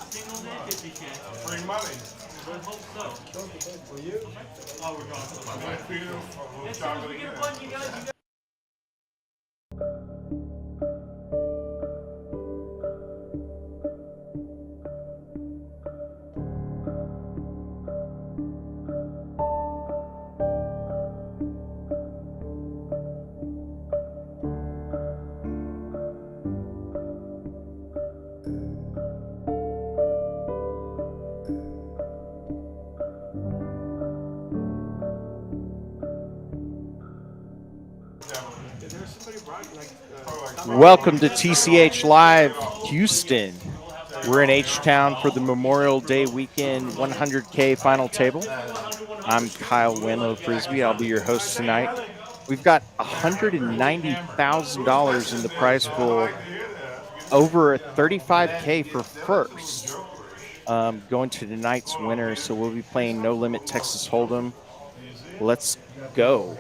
Single net 50 chance. Free money. Let's hope so. For you? Oh, we're going to the I'm gonna feed him a little As soon as we chocolate get a again. button, you guys. Welcome to TCH Live Houston. We're in H-Town for the Memorial Day weekend 100K final table. I'm Kyle Wenlow Frisbee. I'll be your host tonight. We've got $190,000 in the prize pool, over $35K for first, going to tonight's winner. So we'll be playing No Limit Texas Hold'em. Let's go.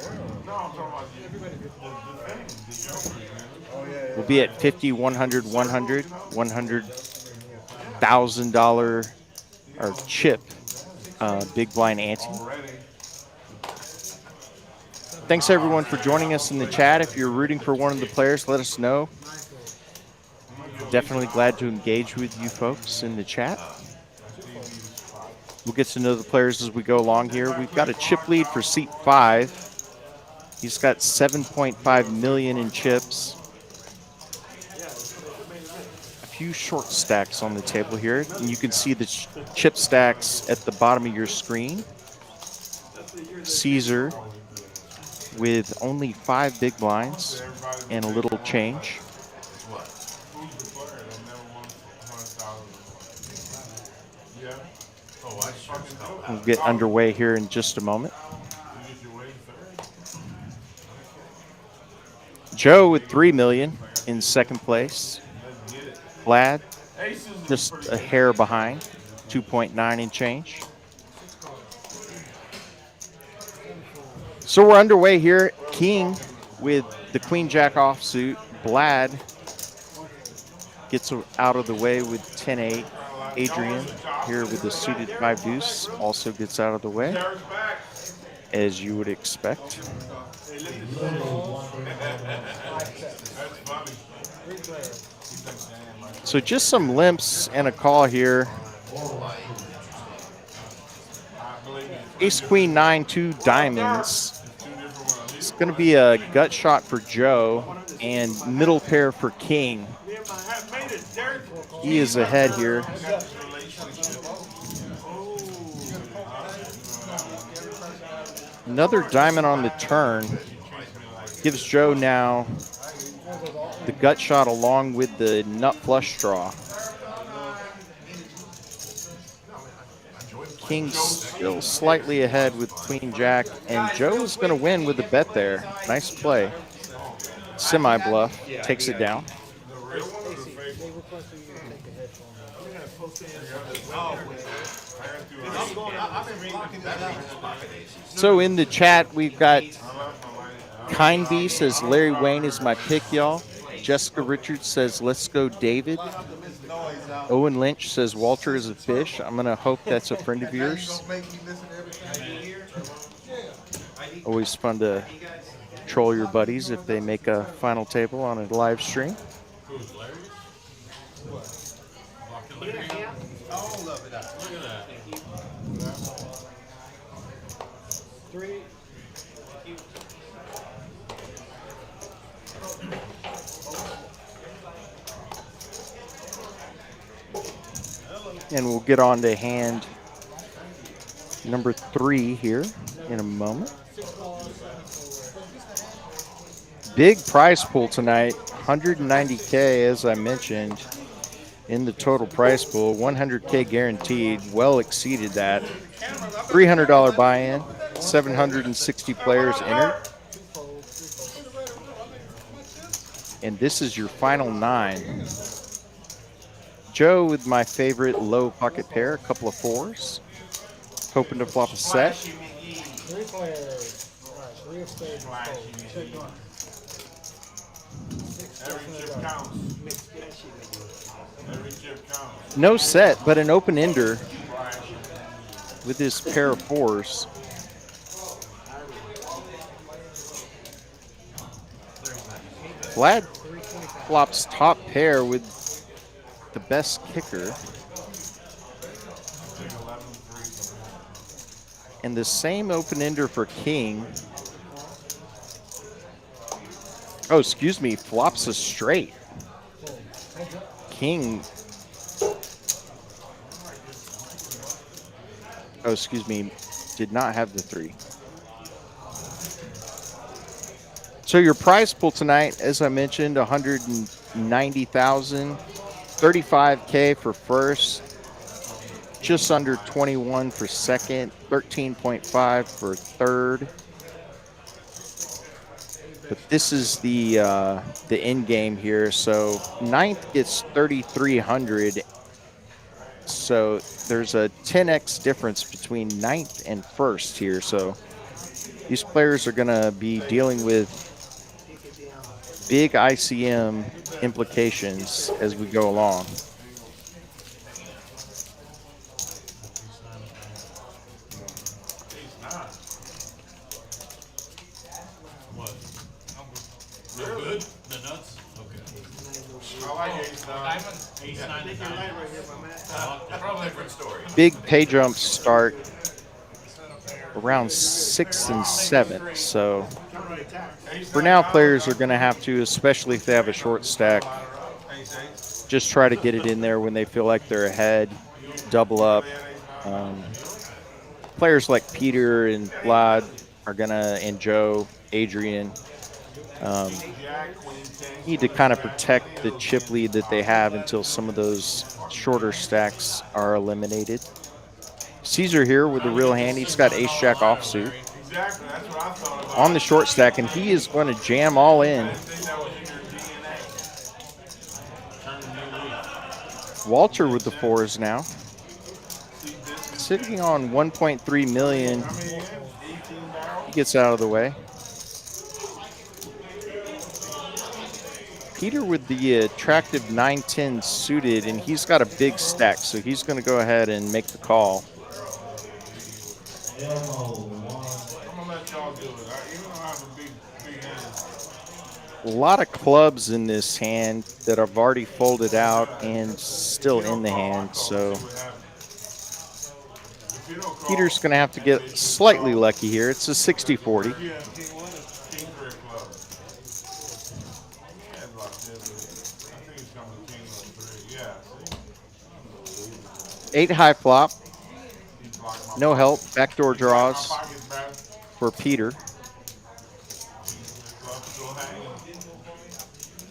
We'll be at 50, 100, 100, $100,000 or chip big blind ante. Thanks everyone for joining us in the chat. If you're rooting for one of the players, let us know. Definitely glad to engage with you folks in the chat. We'll get to know the players as we go along here. We've got a chip lead for seat 5. He's got 7.5 million in chips. Few short stacks on the table here, and you can see the chip stacks at the bottom of your screen. Caesar with only 5 big blinds and a little change. We'll get underway here in just a moment. Joe with 3 million in second place. Vlad, just a hair behind, 2.9 and change. So we're underway here. King with the Queen Jack offsuit. Vlad gets out of the way with 10-8. Adrien here with the suited 5 deuce also gets out of the way, as you would expect. So just some limps and a call here. Ace, Queen, 9, 2 diamonds. It's going to be a gut shot for Joe and middle pair for King. He is ahead here. Another diamond on the turn gives Joe now the gut shot along with the nut flush draw. King's still slightly ahead with Queen Jack, and Joe's going to win with the bet there. Nice play. Semi bluff, takes it down. So in the chat, we've got Kind Bee says Larry Wayne is my pick, y'all. Jessica Richards says let's go David. Owen Lynch says Walter is a fish. I'm gonna hope that's a friend of yours. Always fun to troll your buddies if they make a final table on a live stream. And we'll get on to hand number 3 here in a moment. Big prize pool tonight, 190K as I mentioned in the total prize pool, 100K guaranteed, well exceeded that. $300 buy-in, 760 players entered. And this is your final 9. Joe with my favorite low pocket pair, a couple of 4s. Hoping to flop a set. 3 players. 3 of spades. Every chip counts. No set, but an open ender with his pair of fours. Vlad flops top pair with the best kicker. And the same open ender for King. Oh, excuse me, flops a straight. King. Oh, excuse me, did not have the 3. So your prize pool tonight, as I mentioned, 190,000, 35K for first, just under 21 for second, 13.5 for third. But this is the end game here. So ninth gets 3,300. So there's a 10x difference between ninth and first here. So these players are going to be dealing with big ICM implications as we go along. Big pay jumps start around 6 and 7. So for now, players are going to have to, especially if they have a short stack, just try to get it in there when they feel like they're ahead, double up. Players like Peter and Vlad are going to, and Joe, Adrien, need to kind of protect the chip lead that they have until some of those shorter stacks are eliminated. Caesar here with the real hand. He's got ace-jack offsuit on the short stack, and he is going to jam all in. Walter with the fours now. Sitting on 1.3 million. He gets out of the way. Peter with the attractive 9-10 suited, and he's got a big stack, so he's going to go ahead and make the call. A lot of clubs in this hand that have already folded out and still in the hand, so Peter's going to have to get slightly lucky here. It's a 60-40. 8 high flop. No help. Backdoor draws for Peter.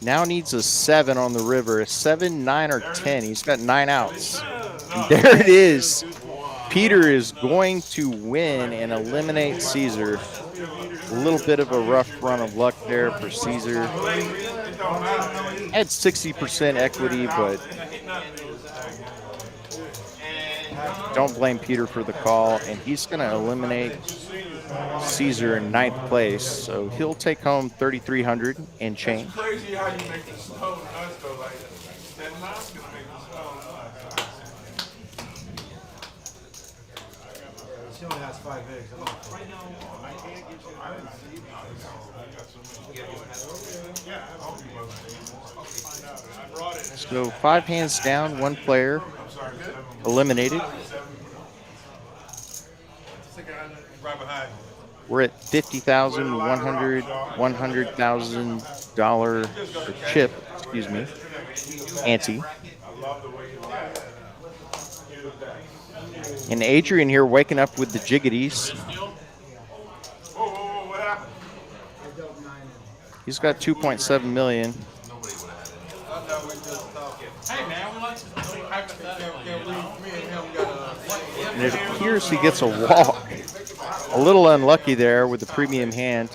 Now needs a 7 on the river. A 7, 9, or 10. He's got 9 outs. And there it is. Peter is going to win and eliminate Caesar. A little bit of a rough run of luck there for Caesar. Had 60% equity, but don't blame Peter for the call. And he's going to eliminate Caesar in 9th place, so he'll take home 3,300 and change. It's crazy how you make the snow nuts though, like that mouse can make the snow nuts. She only has 5 eggs. So 5 hands down, 1 player eliminated. We're at $50,000, $100,000 chip, excuse me, ante. And Adrien here waking up with the jiggities. He's got 2.7 million. Hey man, we like to think hypothetically, you know? And it appears he gets a walk. A little unlucky there with the premium hand.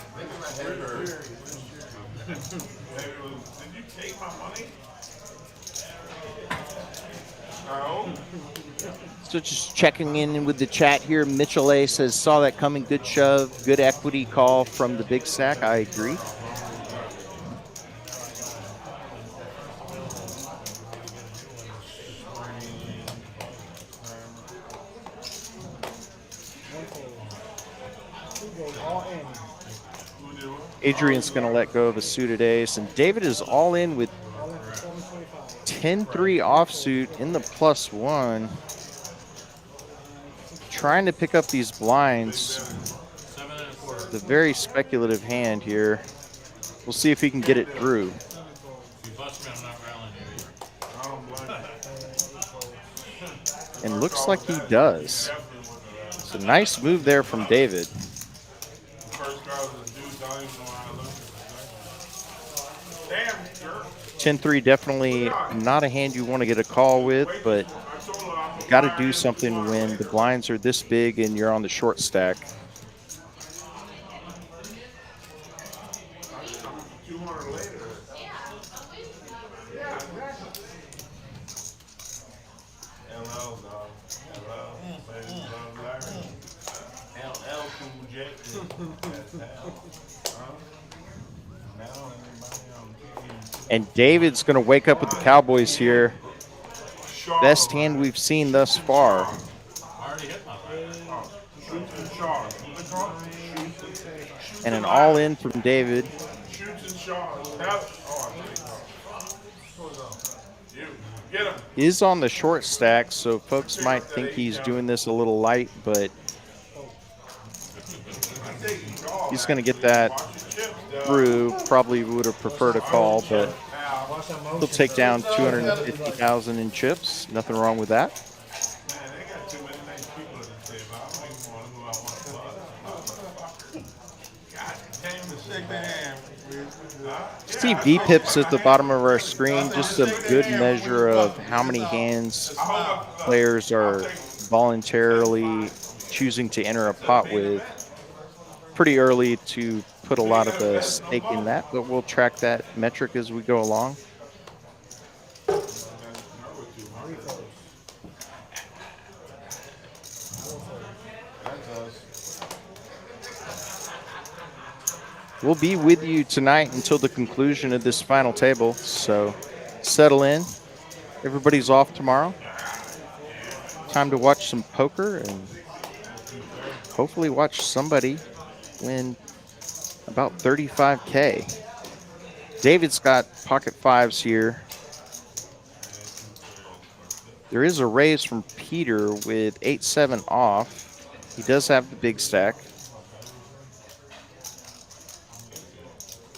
So just checking in with the chat here. Mitchell A says, saw that coming, good shove, good equity call from the big stack. I agree. all in. Who did what? Adrian's going to let go of a suited ace, and David is all in with All in for 725. 10-3 offsuit in the +1. Trying to pick up these blinds. 7 1/4. The very speculative hand here. We'll see if he can get it through. If you bust me, I'm not rallying you either. I don't blame you. And looks like he does. Definitely wasn't that. It's a nice move there from David. The first guy was a dude, I don't even know how to look at it. Damn, jerk. 10-3 definitely not a hand you want to get a call with, but I told her I'm you got to do something when the blinds are this big and you're on the short stack. 200 later. Hello, dog. Hello. Ladies and gentlemen. LL Cool J. That's hell. Huh? Now everybody on TV. And David's going to wake up with the Cowboys here. Sharp. Best hand we've seen thus far. I already hit my right. Shoots and sharp. And an all-in from David. Shoots and sharp. Oh, you. Get him. Is on the short stack, so folks might think he's doing this a little light, but he's going to get that through. Probably would have preferred a call, but he'll take down 250,000 in chips. Nothing wrong with that. Man, they got too many nice people at the table. I don't even want who I want to fuck. God damn, to shake the hand. See V-pips at the bottom of our screen, just a good measure of how many hands players are voluntarily choosing to enter a pot with. Pretty early to put a lot of a stake in that, but we'll track that metric as we go along. We'll be with you tonight until the conclusion of this final table, so settle in. Everybody's off tomorrow. Time to watch some poker and hopefully watch somebody win about 35K. David's got pocket fives here. There is a raise from Peter with 8-7 off. He does have the big stack.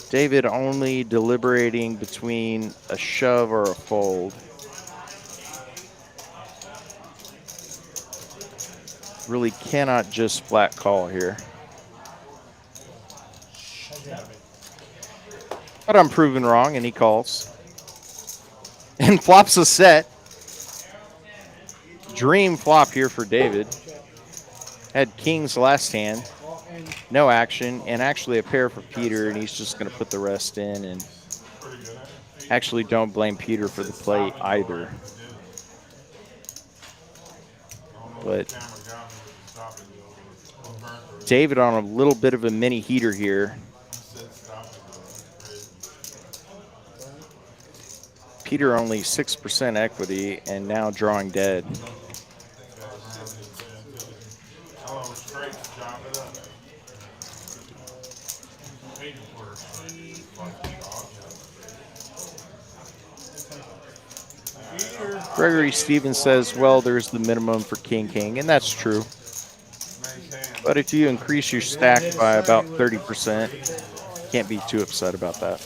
David only deliberating between a shove or a fold. Really cannot just flat call here. But I'm proven wrong, and he calls. And flops a set. Dream flop here for David. Had kings last hand. No action, and actually a pair for Peter, and he's just going to put the rest in. And actually don't blame Peter for the play either. But David on a little bit of a mini heater here. Peter only 6% equity and now drawing dead. Gregory Stevens says, well, there's the minimum for King, and that's true. But if you increase your stack by about 30%, can't be too upset about that.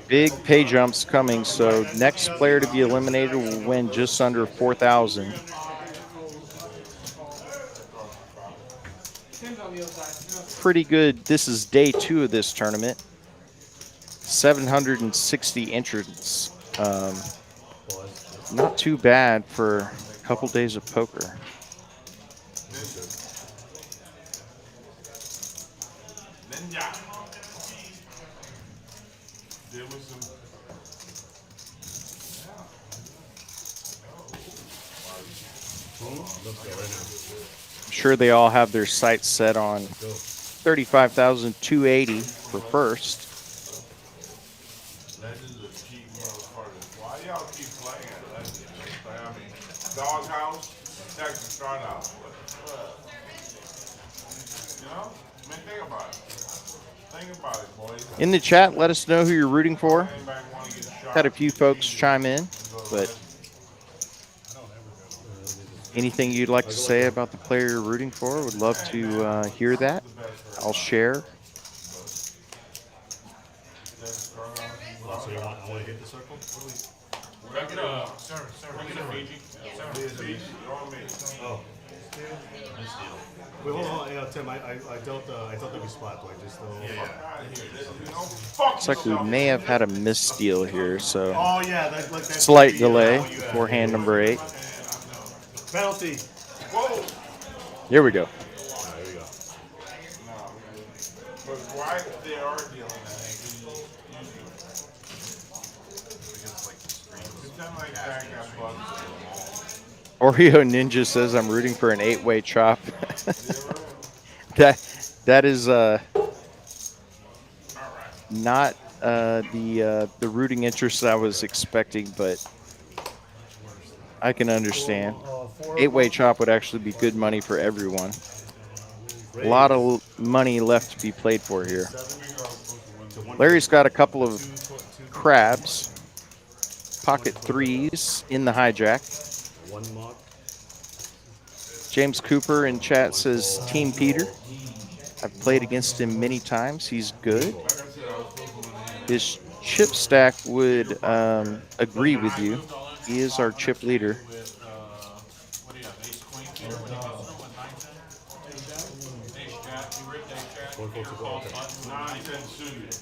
Big pay jumps coming, so next player to be eliminated will win just under 4,000. Pretty good. This is day 2 of this tournament. 760 entrants. Not too bad for a couple days of poker. I'm sure they all have their sights set on 35,280 for first. Legends are cheap motherfuckers. Why y'all keep playing at Legends? I mean, Doghouse, Texas start out. You know? I mean, think about it. Think about it, boys. In the chat, let us know who you're rooting for. Anybody want to get shot? Had a few folks chime in, but anything you'd like to say about the player you're rooting for, would love to hear that. I'll share. So you want to hit the circle? Can I get a Fiji? Oh. Wait, hold on, yeah, Tim. I dealt that we splat, like just Looks like we may have had a misdeal here, so Oh yeah, that slight delay for hand number 8. Penalty. Whoa! Here we go. There we go. But why they are dealing, I think, it's not like that got bugs. Oreo Ninja says I'm rooting for an 8-way chop. that is not the rooting interest I was expecting, but I can understand. 8-way chop would actually be good money for everyone. A lot of money left to be played for here. Larry's got a couple of crabs, pocket 3s in the hijack. James Cooper in chat says Team Peter. I've played against him many times. He's good. His chip stack would agree with you. He is our chip leader. What do you have? Ace Queen here? What do you have? Someone 9-10? Ace Jack. You ripped Ace Jack. Nonsense suited.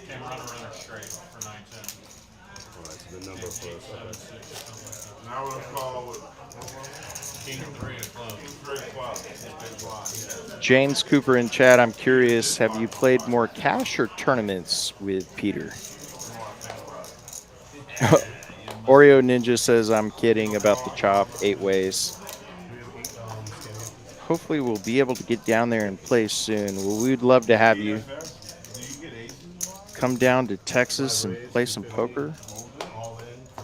Came runner straight for 9-10. That's the number for us. 7-6, something like that. Now we'll call with King 3 of clubs. King 3 Club. James Cooper in chat, I'm curious, have you played more cash or tournaments with Peter? Oreo Ninja says I'm kidding about the chop 8 ways. Hopefully we'll be able to get down there and play soon. Well, we'd love to have you come down to Texas and play some poker.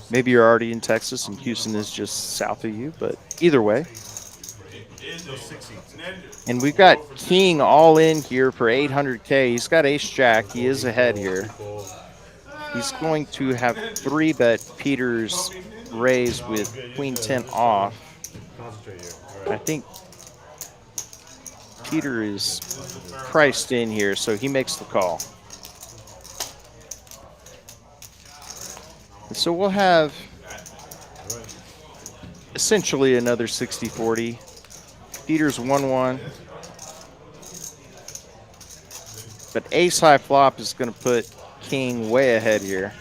Maybe you're already in Texas and Houston is just south of you, but either way. And we've got King all in here for 800K. He's got Ace Jack. He is ahead here. He's going to have 3-bet Peter's raise with Queen 10 off. I think Peter is priced in here, so he makes the call. And so we'll have essentially another 60-40. Peter's 1-1. But ace high flop is going to put King way ahead here.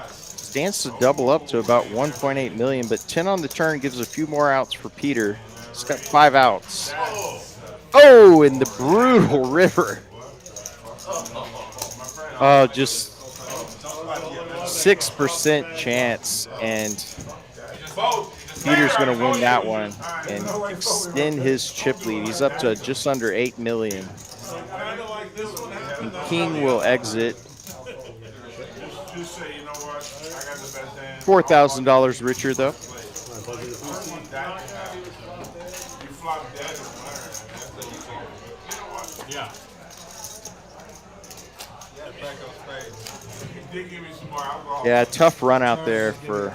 Stands to double up to about 1.8 million, but 10 on the turn gives a few more outs for Peter. He's got 5 outs. Oh, in the brutal river. Oh, just 6% chance, and Peter's going to win that one and extend his chip lead. He's up to just under 8 million. And King will exit $4,000 richer, though. Yeah. Yeah, tough run out there for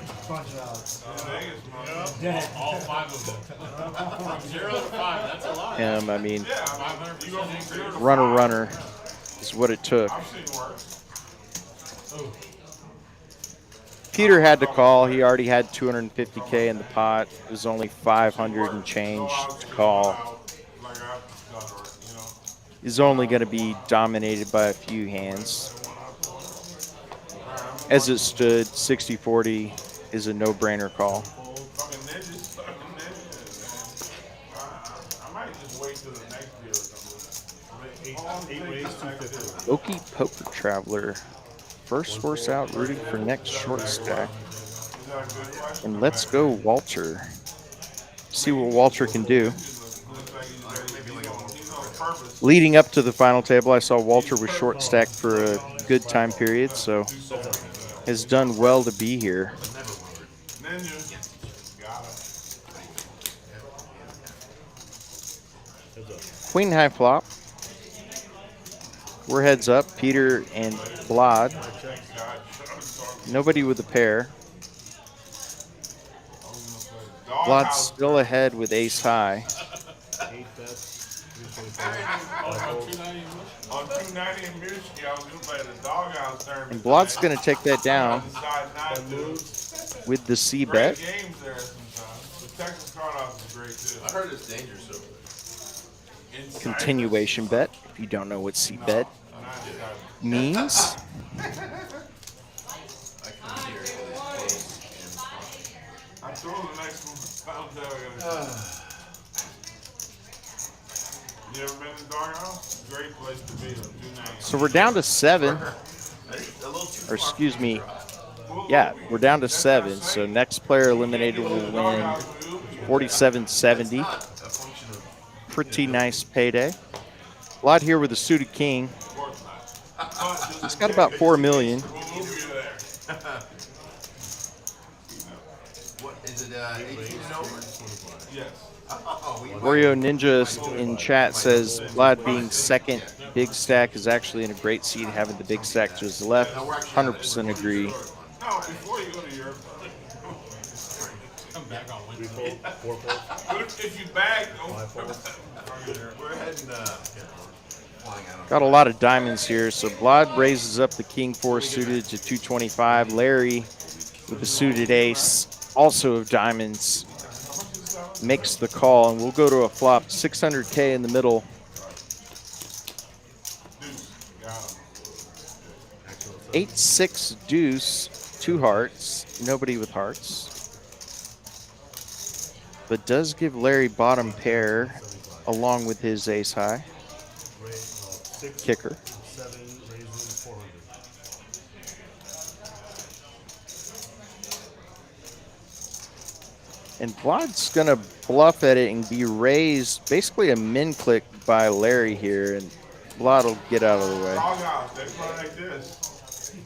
All 5 of them. From 0 to 5, that's a lot. him. I mean, 500% increase. runner is what it took. Peter had to call. He already had 250K in the pot. It was only 500 and change to call. He's only going to be dominated by a few hands. As it stood, 60-40 is a no-brainer call. Okie Poker Traveler. First horse out, rooting for next short stack. that a good question? And let's go Walter. See what Walter can do. Looks like he's on purpose. Leading up to the final table, I saw Walter was short stacked for a good time period, so has done well to be here. Ninja. Got it. Queen high flop. We're heads up. Peter and Blad. Nobody with a pair. Blad's still ahead with ace high. On 290 and Michigan, I was going to play the doghouse tournament. And Blad's going to take that down Decide not to. with the C Great bet. games there sometimes. The Texas Cardinals is great too. I heard it's dangerous over there. Continuation bet, if you don't know what C bet means. I come here to this place I'm throwing the next one. I'll tell you. You ever been to the doghouse? Great place to be. 290. So we're down to 7, and a little too or far excuse from me, the drop. yeah, we're down to 7. So next player eliminated will win 47.70. A function of Pretty nice payday. Blad here with a suited king. He's got about 4 million. We'll move you there. what is it? 18 and over? Yes. Oh, we Oreo Ninja in chat says Blad being second big stack is actually in a great seat, having the big stack to his left. 100% agree. No, before you go to Europe. Come back on Three Wednesday. fold, 4 fold, If you bag, don't. 5 fold. we're heading flying out. Got a lot of diamonds here, so Blad raises up the king 4 suited to 225. Larry with the suited ace, also of diamonds, makes the call, and we'll go to a flop. 600K in the middle. 8-6 deuce, 2 hearts, nobody with hearts. But does give Larry bottom pair along with his ace high. 6, Kicker. 7, raises 400. And Vlad's going to bluff at it and be raised, basically a min click by Larry here, and Vlad will get out of the way. Doghouse, they play like this.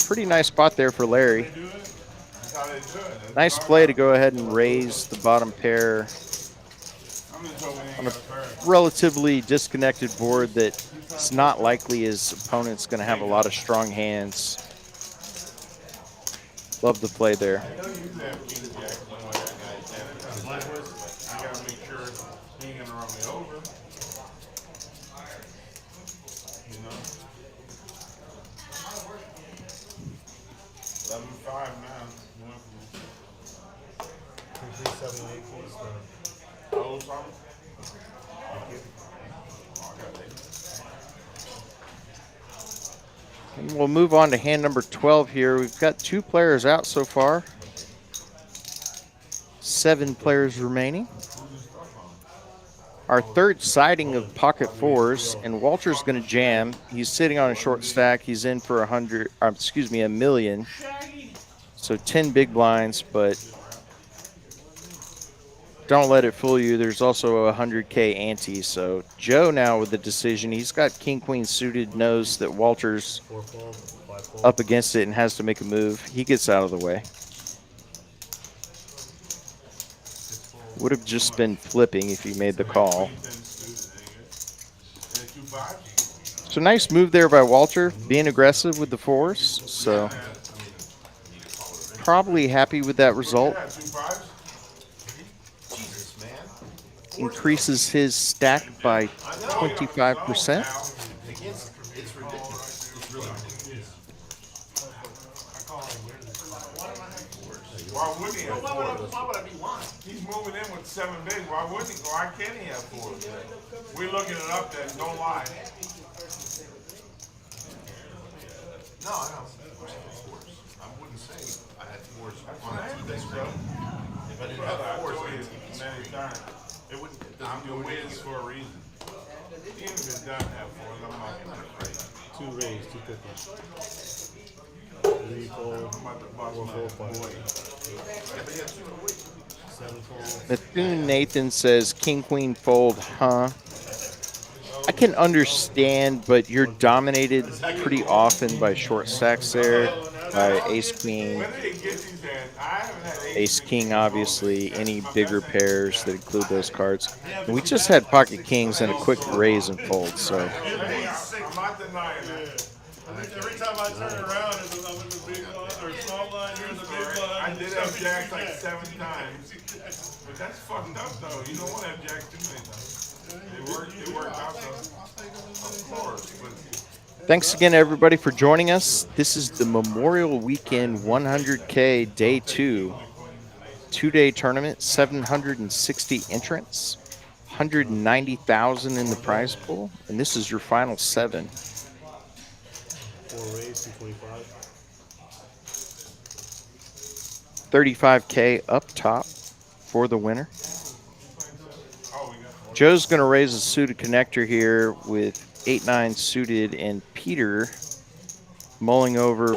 Pretty nice spot there for Larry. They do it. That's how they do it. Nice play to go ahead and raise the bottom pair I'm just hoping they ain't on a got a pair. relatively disconnected board that it's not likely his opponent's going to have a lot of strong hands. Love the play there. I know you have King Jack somewhere that guy's in it. I gotta make sure he ain't gonna run me over. You know? 11-5 now. Went from 3, 7, 8, please. oh something. Oh, I got that. And we'll move on to hand number 12 here. We've got 2 players out so far. 7 players remaining. Our third siding of pocket 4s, and Walter's going to jam. He's sitting on a short stack. He's in for $1 million. So 10 big blinds, but don't let it fool you. There's also a 100K ante. So Joe now with the decision. He's got king queen suited, knows that Walter's 4 fold, 5 fold. up against it and has to make a move. He gets out of the way. Would have just been flipping if he made the call. So nice move there by Walter, being aggressive with the 4s. So probably happy with that result. Jesus, man. Increases his stack by 25%. It's ridiculous. It's really ridiculous. Why wouldn't he have 4s? Why would I be lying? He's moving in with 7 big. Why wouldn't he? Why can't he have 4s? We're looking it up then. Don't lie. No, I don't. Of course I had 4s. I wouldn't say I had 4s on a 2-day streak. If I didn't Brother, I have 4s told on a you TV many screen, times. it wouldn't. It I'm doesn't do the anything. whiz for a reason. Even if it doesn't have 4s, I'm not gonna play. 2 raise, 250. 3 fold, I'm about to bust 4 my fold, 5 boy. fold. 7 fold. Bethune Nathan says king queen fold, huh? I can understand, but you're dominated pretty often by short stacks there, by ace queen, When did they get these hands? I haven't had ace king, obviously, any bigger pairs that include those cards. And we just had pocket kings and a quick raise and fold, so I'm not denying that. Every time I turn around, I'm in the big line or small line, you're in the big line. I did have jacks like 7 times. But that's fucked up though. You don't want to have jacks too many times. It worked out though. Of course. But thanks again, everybody, for joining us. This is the Memorial Weekend 100K Day 2. 2-day tournament, 760 entrants, 190,000 in the prize pool, and this is your final 7. 4 raise, 225. 35K up top for the winner. Joe's going to raise a suited connector here with 8-9 suited, and Peter mulling over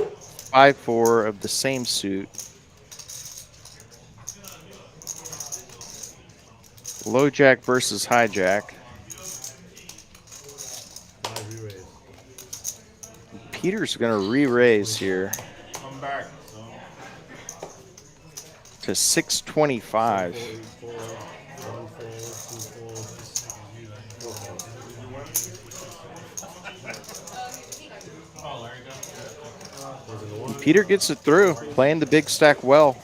5-4 of the same suit. Low jack versus high jack. 5 re-raise. Peter's going to re-raise here come back. to 625. 4, 1 fold, 2 fold, 4 fold. Oh, there you go. Goes into 1. Peter gets it through, playing the big stack well.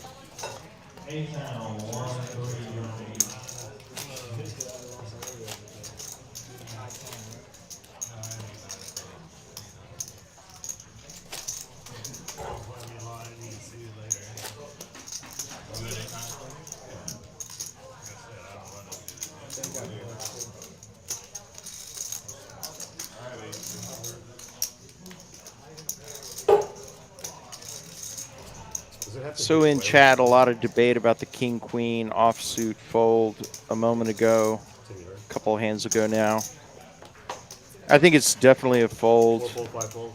Does it have to So hit in twice? chat, a lot of debate about the king queen offsuit fold a moment ago, a couple of hands ago now. I think it's definitely a 4 fold. fold, 5 fold.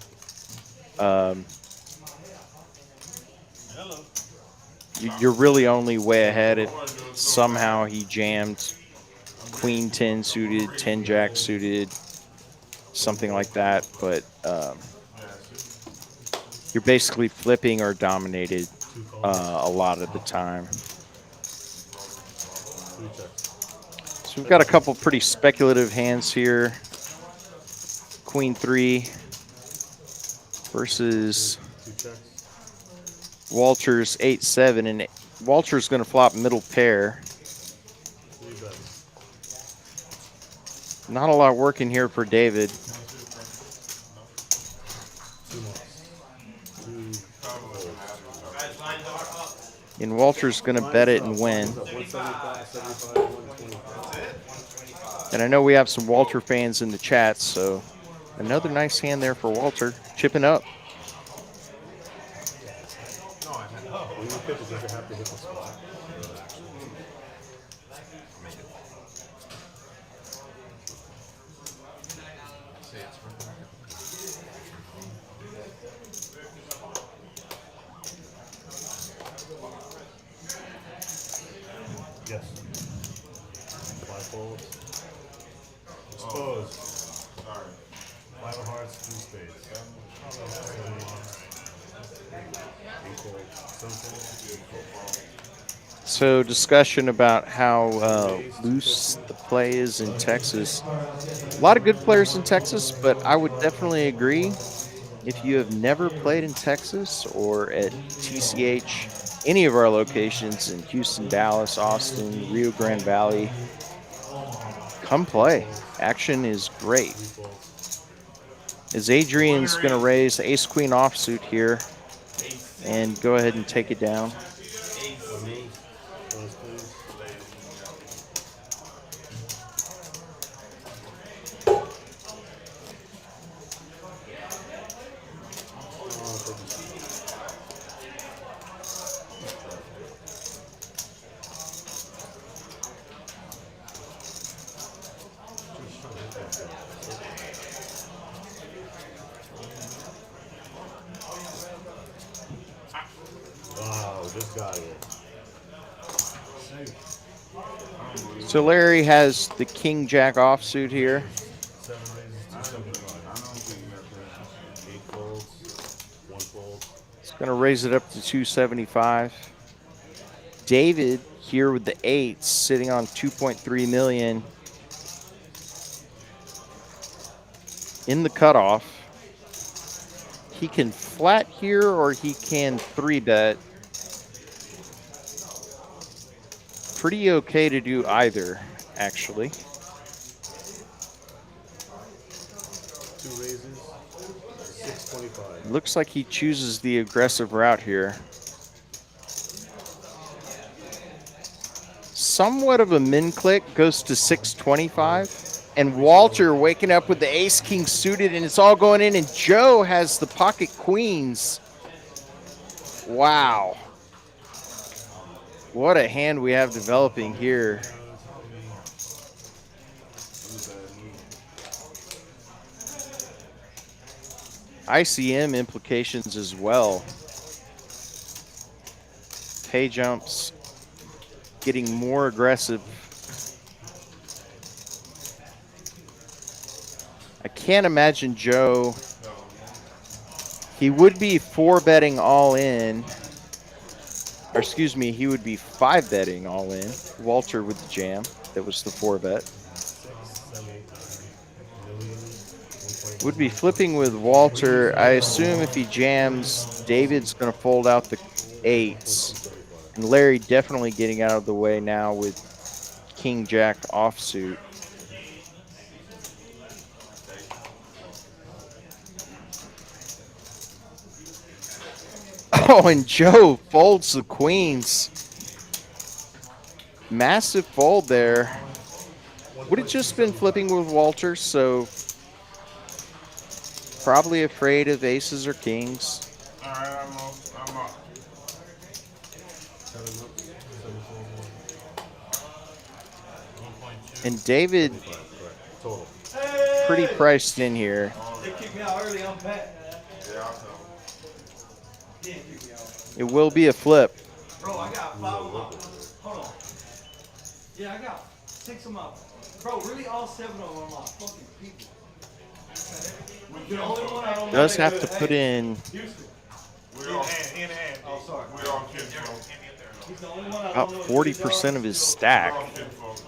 You're really only way ahead if somehow he jammed queen 10 suited, 10 jack suited, something like that. But you're basically flipping or dominated a lot of the time. 3 checks. So we've got a couple pretty speculative hands here. Queen 3 versus 2 checks. Walters 8-7, and Walters going to flop middle pair. 3 bets. Not a lot working here for David. 2 more. 2 folds. And Walters going to bet it and win. 175, 75, 125. And I know we have some Walter fans in the chat, so another nice hand there for Walter, chipping up. When you pitch it, does it have to hit the spot? Yes. 5 folds. Exposed. 5 of hearts, 3 spades. 8 folds. 7 folds. So discussion about how loose the play is in Texas. A lot of good players in Texas, but I would definitely agree if you have never played in Texas or at TCH, any of our locations in Houston, Dallas, Austin, Rio Grande Valley, come play. Action is great. As Adrien's going to raise ace queen offsuit here and go ahead and take it down. Wow, just got it. So Larry has the king jack offsuit here. 7 raises, 275. 8 folds, 1 fold. It's going to raise it up to 275. David here with the 8s, sitting on 2.3 million in the cutoff. He can flat here or he can 3-bet. Pretty okay to do either, actually. 2 raises, 625. Looks like he chooses the aggressive route here. Somewhat of a min click, goes to 625. And Walter waking up with the ace-king suited, and it's all going in, and Joe has the pocket queens. Wow. What a hand we have developing here. ICM implications as well. Pay jumps getting more aggressive. I can't imagine Joe. He would be 4-betting all in. Or excuse me, he would be 5-betting all in. Walter with the jam. That was the 4-bet. Would be flipping with Walter. I assume if he jams, David's going to fold out the 8s. And Larry definitely getting out of the way now with king jack offsuit. Oh, and Joe folds the queens. Massive fold there. Would have just been flipping with Walter, so probably afraid of aces or kings. All right, I'm up. And David Total. pretty priced in here. They kicked me out early, I'm back. Yeah, I'll tell. He didn't kick me out. It will be a flip. Bro, I got 5 of them. Hold on. Yeah, I got 6 of them. Bro, really all 7 of them are my fucking people. The only one I don't Does know have to put in Houston. We're all in hand. Oh, sorry. We're all kinfolk. He's the only one I about don't know. 40% of his stack. We're all kinfolk.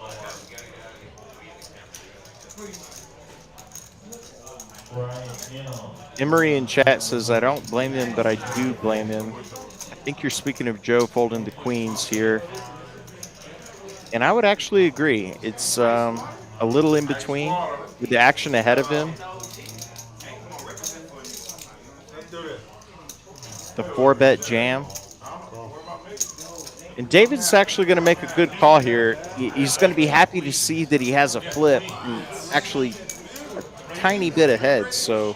Emery in chat says, I don't blame him, but I do blame him. I think you're speaking of Joe folding the queens here. And I would actually agree. It's a little in between with the action ahead of him. The 4-bet jam. And David's actually going to make a good call here. He's going to be happy to see that he has a flip, and actually a tiny bit ahead. So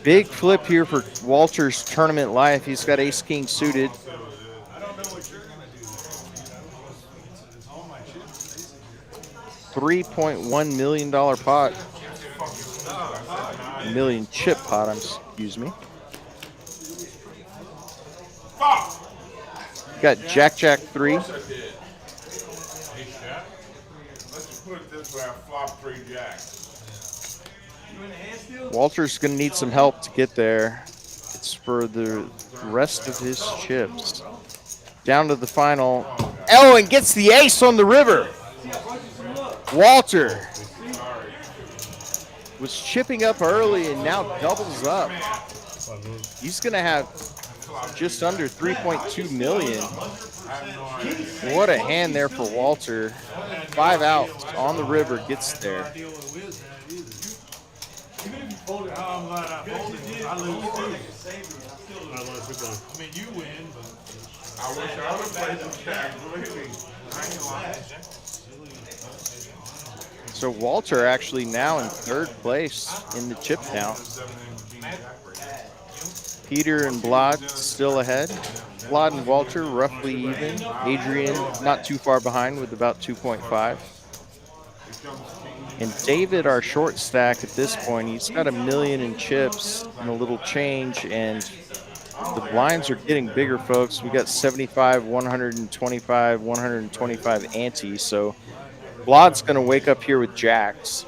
big flip here for Walter's tournament life. He's got ace-king suited. I don't know what you're gonna do. It's all my chips. $3.1 million pot. Million chip pot, excuse me. Got Jack 3. Let's just put it this way, I flopped 3 jacks. You in the hand still? Walter's going to need some help to get there. It's for the rest of his chips. Down to the final. Oh, and gets the ace on the river. Walter was chipping up early and now doubles up. He's going to have just under 3.2 million. What a hand there for Walter. 5 outs on the river, gets there. Deal with Wiz had either. I'm glad I folded. I lose too. I want to pick one. I mean, you win, but I wish I would play some jacks, believe me. I ain't lying. So Walter actually now in 3rd place in the chip count. Peter and Blad still ahead. Blad and Walter roughly even. Adrien not too far behind with about 2.5. And David, our short stack at this point, he's got $1 million in chips and a little change, and The blinds are getting bigger, folks. We got 75, 125, 125 ante. So Vlad's going to wake up here with jacks.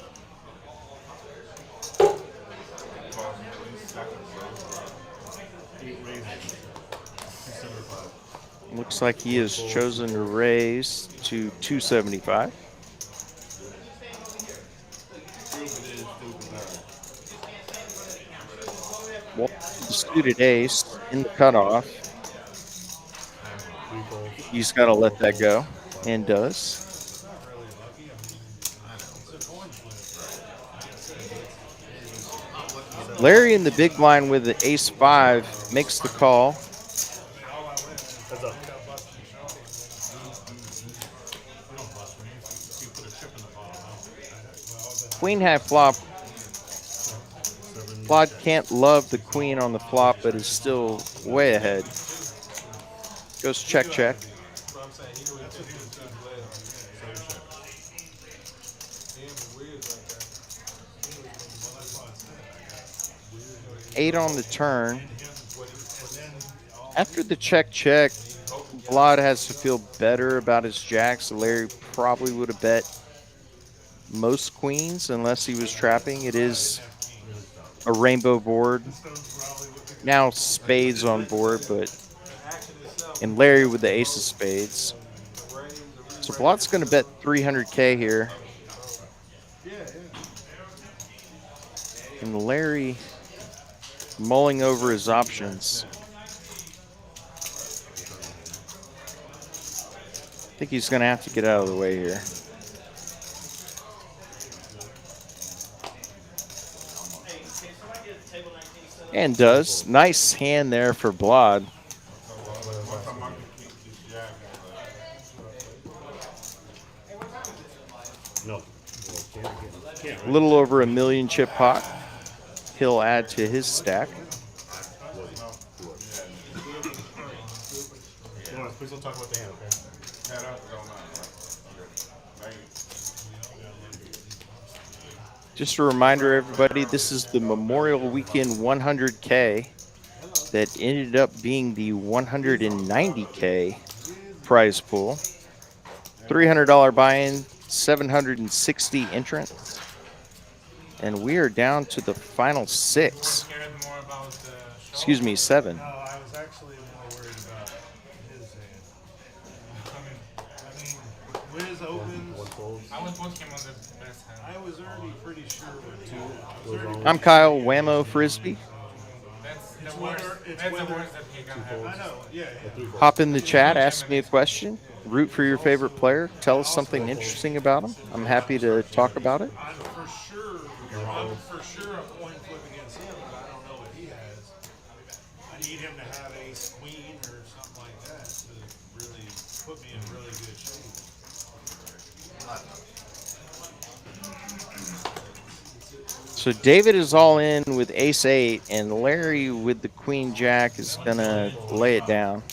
Looks like he has chosen to raise to 275. Well, the suited ace in the cutoff. He's got to let that go, and does. Larry in the big blind with the ace 5 makes the call. Queen high flop. Vlad can't love the queen on the flop, but is still way ahead. Goes check, check. Eight on the turn. After the check, check, Vlad has to feel better about his jacks. Larry probably would have bet most queens unless he was trapping. It is a rainbow board. Now spades on board, but and Larry with the ace of spades. So Vlad's going to bet 300K here. And Larry mulling over his options. I think he's going to have to get out of the way here. And does. Nice hand there for Vlad. A little over a million chip pot. He'll add to his stack. Please don't talk about the hand, okay? Just a reminder, everybody, this is the Memorial Weekend 100K that ended up being the 190K prize pool. $300 buy-in, 760 entrants. And we are down to the final 6. Excuse me, 7. No, I was actually more worried about his hand. I mean, Wiz opens. I was looking on the best hand. I was already pretty sure with 2. I'm Kyle Whammo Frisbee. That's the worst. That's the worst that he can have. I know, yeah. Hop in the chat, ask me a question, root for your favorite player, tell us something interesting about them. I'm happy to talk about it. I'm for sure a coin flip against him, but I don't know what he has. I need him to have ace queen or something like that to really put me in really good shape. So David is all in with ace 8, and Larry with the queen jack is going to lay it down.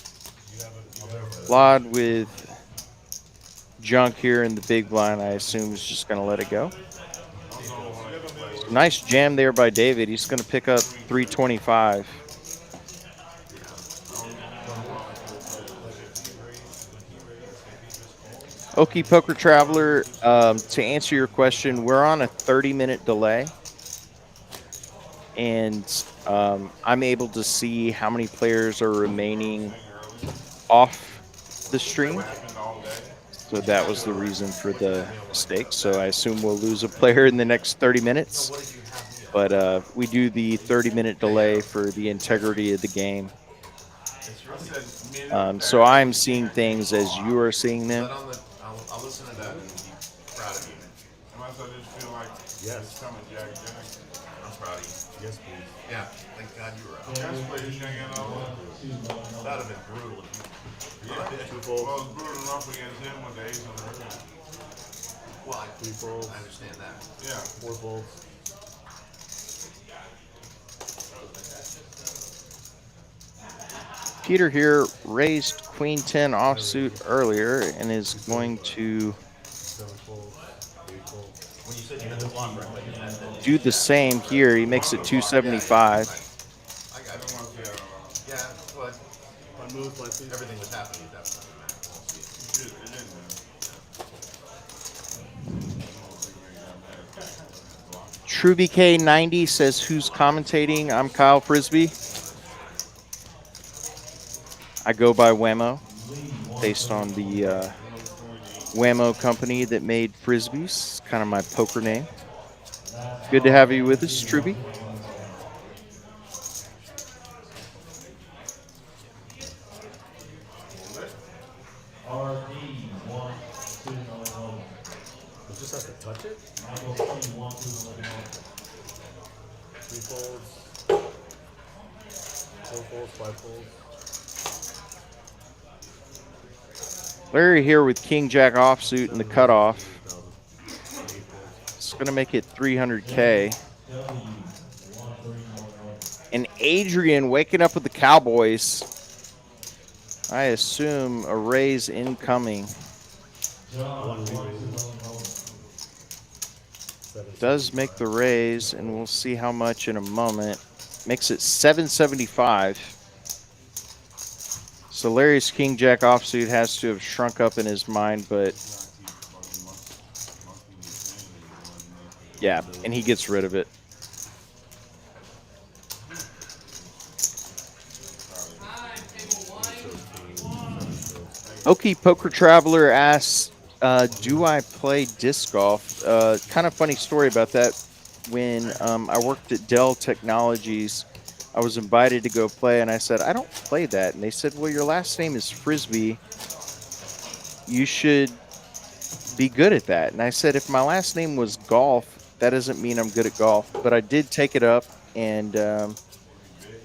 Vlad with junk here in the big blind, I assume, is just going to let it go. Nice jam there by David. He's going to pick up 325. Okie Poker Traveler, to answer your question, we're on a 30-minute delay. And I'm able to see how many players are remaining off the stream. So that was the reason for the mistake. So I assume we'll lose a player in the next 30 minutes. But we do the 30-minute delay for the integrity of the game. So I'm seeing things as you are seeing them. I'll listen to that and be proud of you. Unless I just feel like Yes. coming Jack Jack. I'm proud of you. Yes, please. Yeah, thank God you were out. That's where you can't get over. That would have been brutal if you. Well, it's brutal enough against him with the ace on the hood. Well, I understand that. Yeah. 4 folds. Peter here raised queen 10 offsuit earlier and is going to When you said you had the block right, like you had the. do the same here. He makes it 275. I got you. Yeah, But One move, one piece. everything was happening at that point. It didn't, man. TrueBK90 says, who's commentating? I'm Kyle Frisbee. I go by Whammo, based on the Whammo company that made Frisbees. It's kind of my poker name. Good to have you with us, Truby. You just have to touch it? 3 folds. 4 folds, 5 folds. Larry here with King Jack offsuit in the cutoff. It's going to make it 300K. And Adrien waking up with the Cowboys. I assume a raise incoming. Does make the raise, and we'll see how much in a moment. Makes it 775. So Larry's King Jack offsuit has to have shrunk up in his mind, but yeah, and he gets rid of it. Okie Poker Traveler asks, do I play disc golf? Kind of funny story about that. When I worked at Dell Technologies, I was invited to go play, and I said, I don't play that. And they said, well, your last name is Frisbee. You should be good at that. And I said, if my last name was Golf, that doesn't mean I'm good at golf. But I did take it up and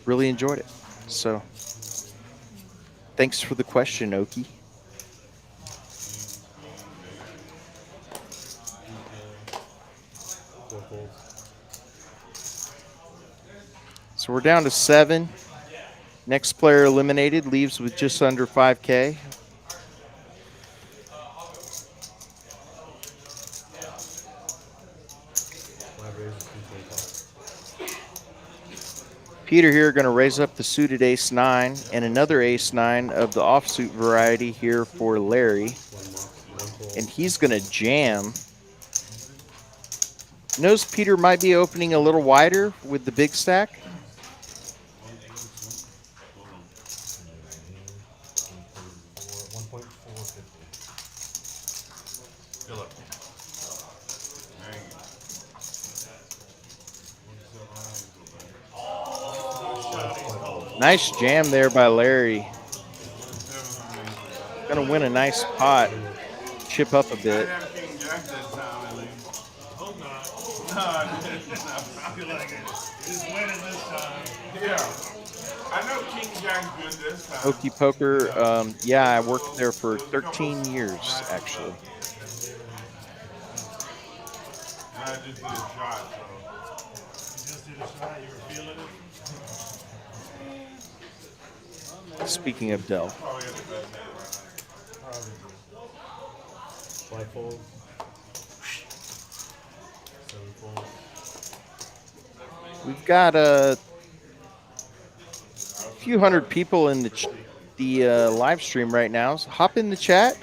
really enjoyed it. So thanks for the question, Okie. So we're down to 7. Next player eliminated leaves with just under 5K. Peter here going to raise up the suited ace-9 and another ace-9 of the offsuit variety here for Larry. And he's going to jam. Knows Peter might be opening a little wider with the big stack. Nice jam there by Larry. Gonna win a nice pot. Chip up a bit. Okie Poker, yeah, I worked there for 13 years, actually. I just did a shot, so. You just did a shot, you were feeling it? Speaking of Dell. Probably had the best hand right now. 5 folds. 7 folds. We've got a few hundred people in the live stream right now. So hop in the chat,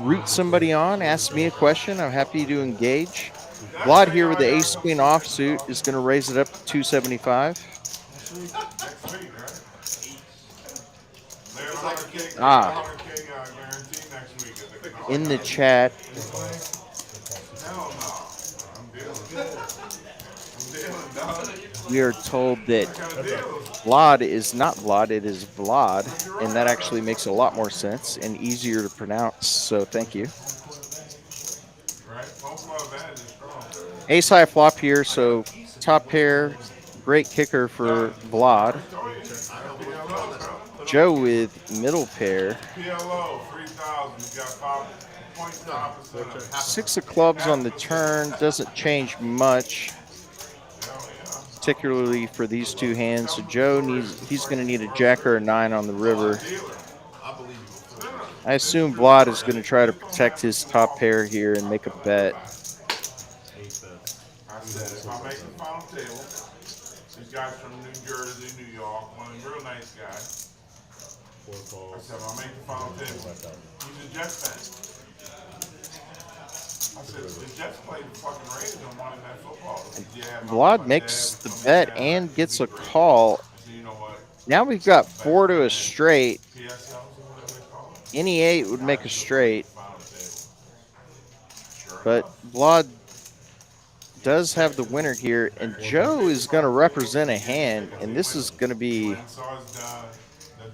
root somebody on, ask me a question. I'm happy to engage. Vlad here with the ace queen offsuit is going to raise it up to 275. Next week, right? Ah. In the chat, Hell no. I'm dealing. we are told that Vlad is not Vlad, it is Vlad, and that actually makes a lot more sense and easier to pronounce, so thank you. Ace high flop here, so top pair, great kicker for Vlad. Joe with middle pair. PLO 3,000. You got 5.5%. 6 of clubs on the turn, doesn't change much, particularly for these two hands. So Joe he's going to need a jack or a 9 on the river. I assume Vlad is going to try to protect his top pair here and make a bet. I said, if I make the final table, it's guy's from New Jersey, New York, one real nice guy. I said, I'll make the final table. He's a Jets fan. I said, the Jets played the fucking Raiders and won in that football. Yeah, Vlad makes the bet and gets a call. So you know what? Now we've got 4 to a straight. PSLs or whatever they call it. Any 8 would make a straight. Final table. Sure But Vlad does have the winner here, and Joe is going to represent a hand, and this is going to be So is the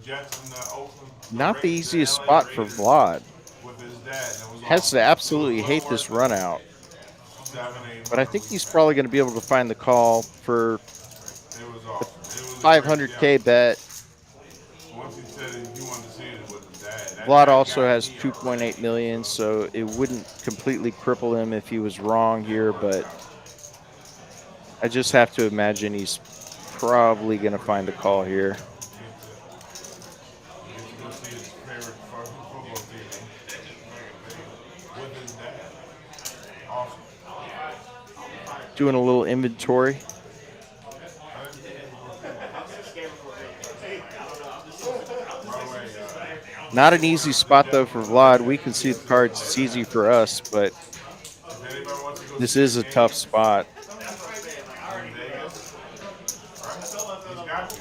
Jets and the Oakland. not the Raiders, easiest LA spot for Raiders Vlad. with his dad. That was Has to absolutely hate this run out, 7, 8. but I think he's probably going to be able to find the call for It was awesome. It was a 500K bet. Once he said he wanted to see it with his dad. That Vlad guy also got has me. 2.8 million, so it wouldn't completely cripple him if he was wrong here, but I just have to imagine he's probably going to find the call here. He gets to go see his favorite fucking football team with his dad. Awesome. Doing a little inventory. By the way, Not an easy spot, though, for Vlad. We can see the cards. It's easy for us, but if anybody wants to go this see is a tough spot. in Vegas, right? He's got to.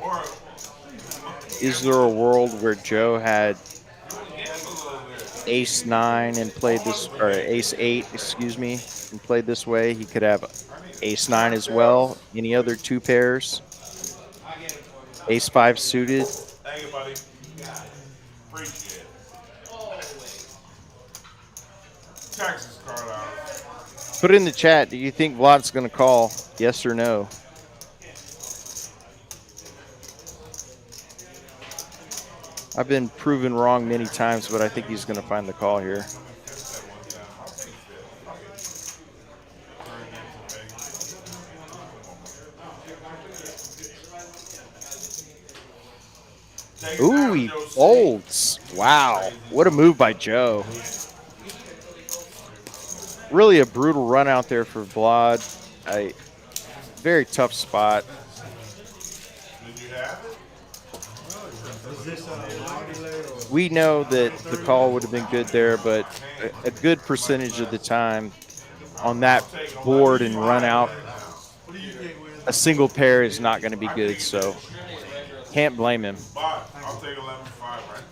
Or Is there a world where Joe had ace 9 and played this, or ace 8, excuse me, and played this way? He could have ace 9 as well. Any other 2 pairs? Ace 5 suited. thank you, buddy. Appreciate it. Texas card out. Put in the chat, do you think Vlad's going to call? Yes or no? I've been proven wrong many times, but I think he's going to find the call here. Ooh, he folds. Wow. What a move by Joe. Really a brutal run out there for Vlad. Very tough spot. Did you have it? We know that the call would have been good there, but a good percentage of the time on that board and run out, a single pair is not going to be good, so can't blame him. But I'll take 11-5, right?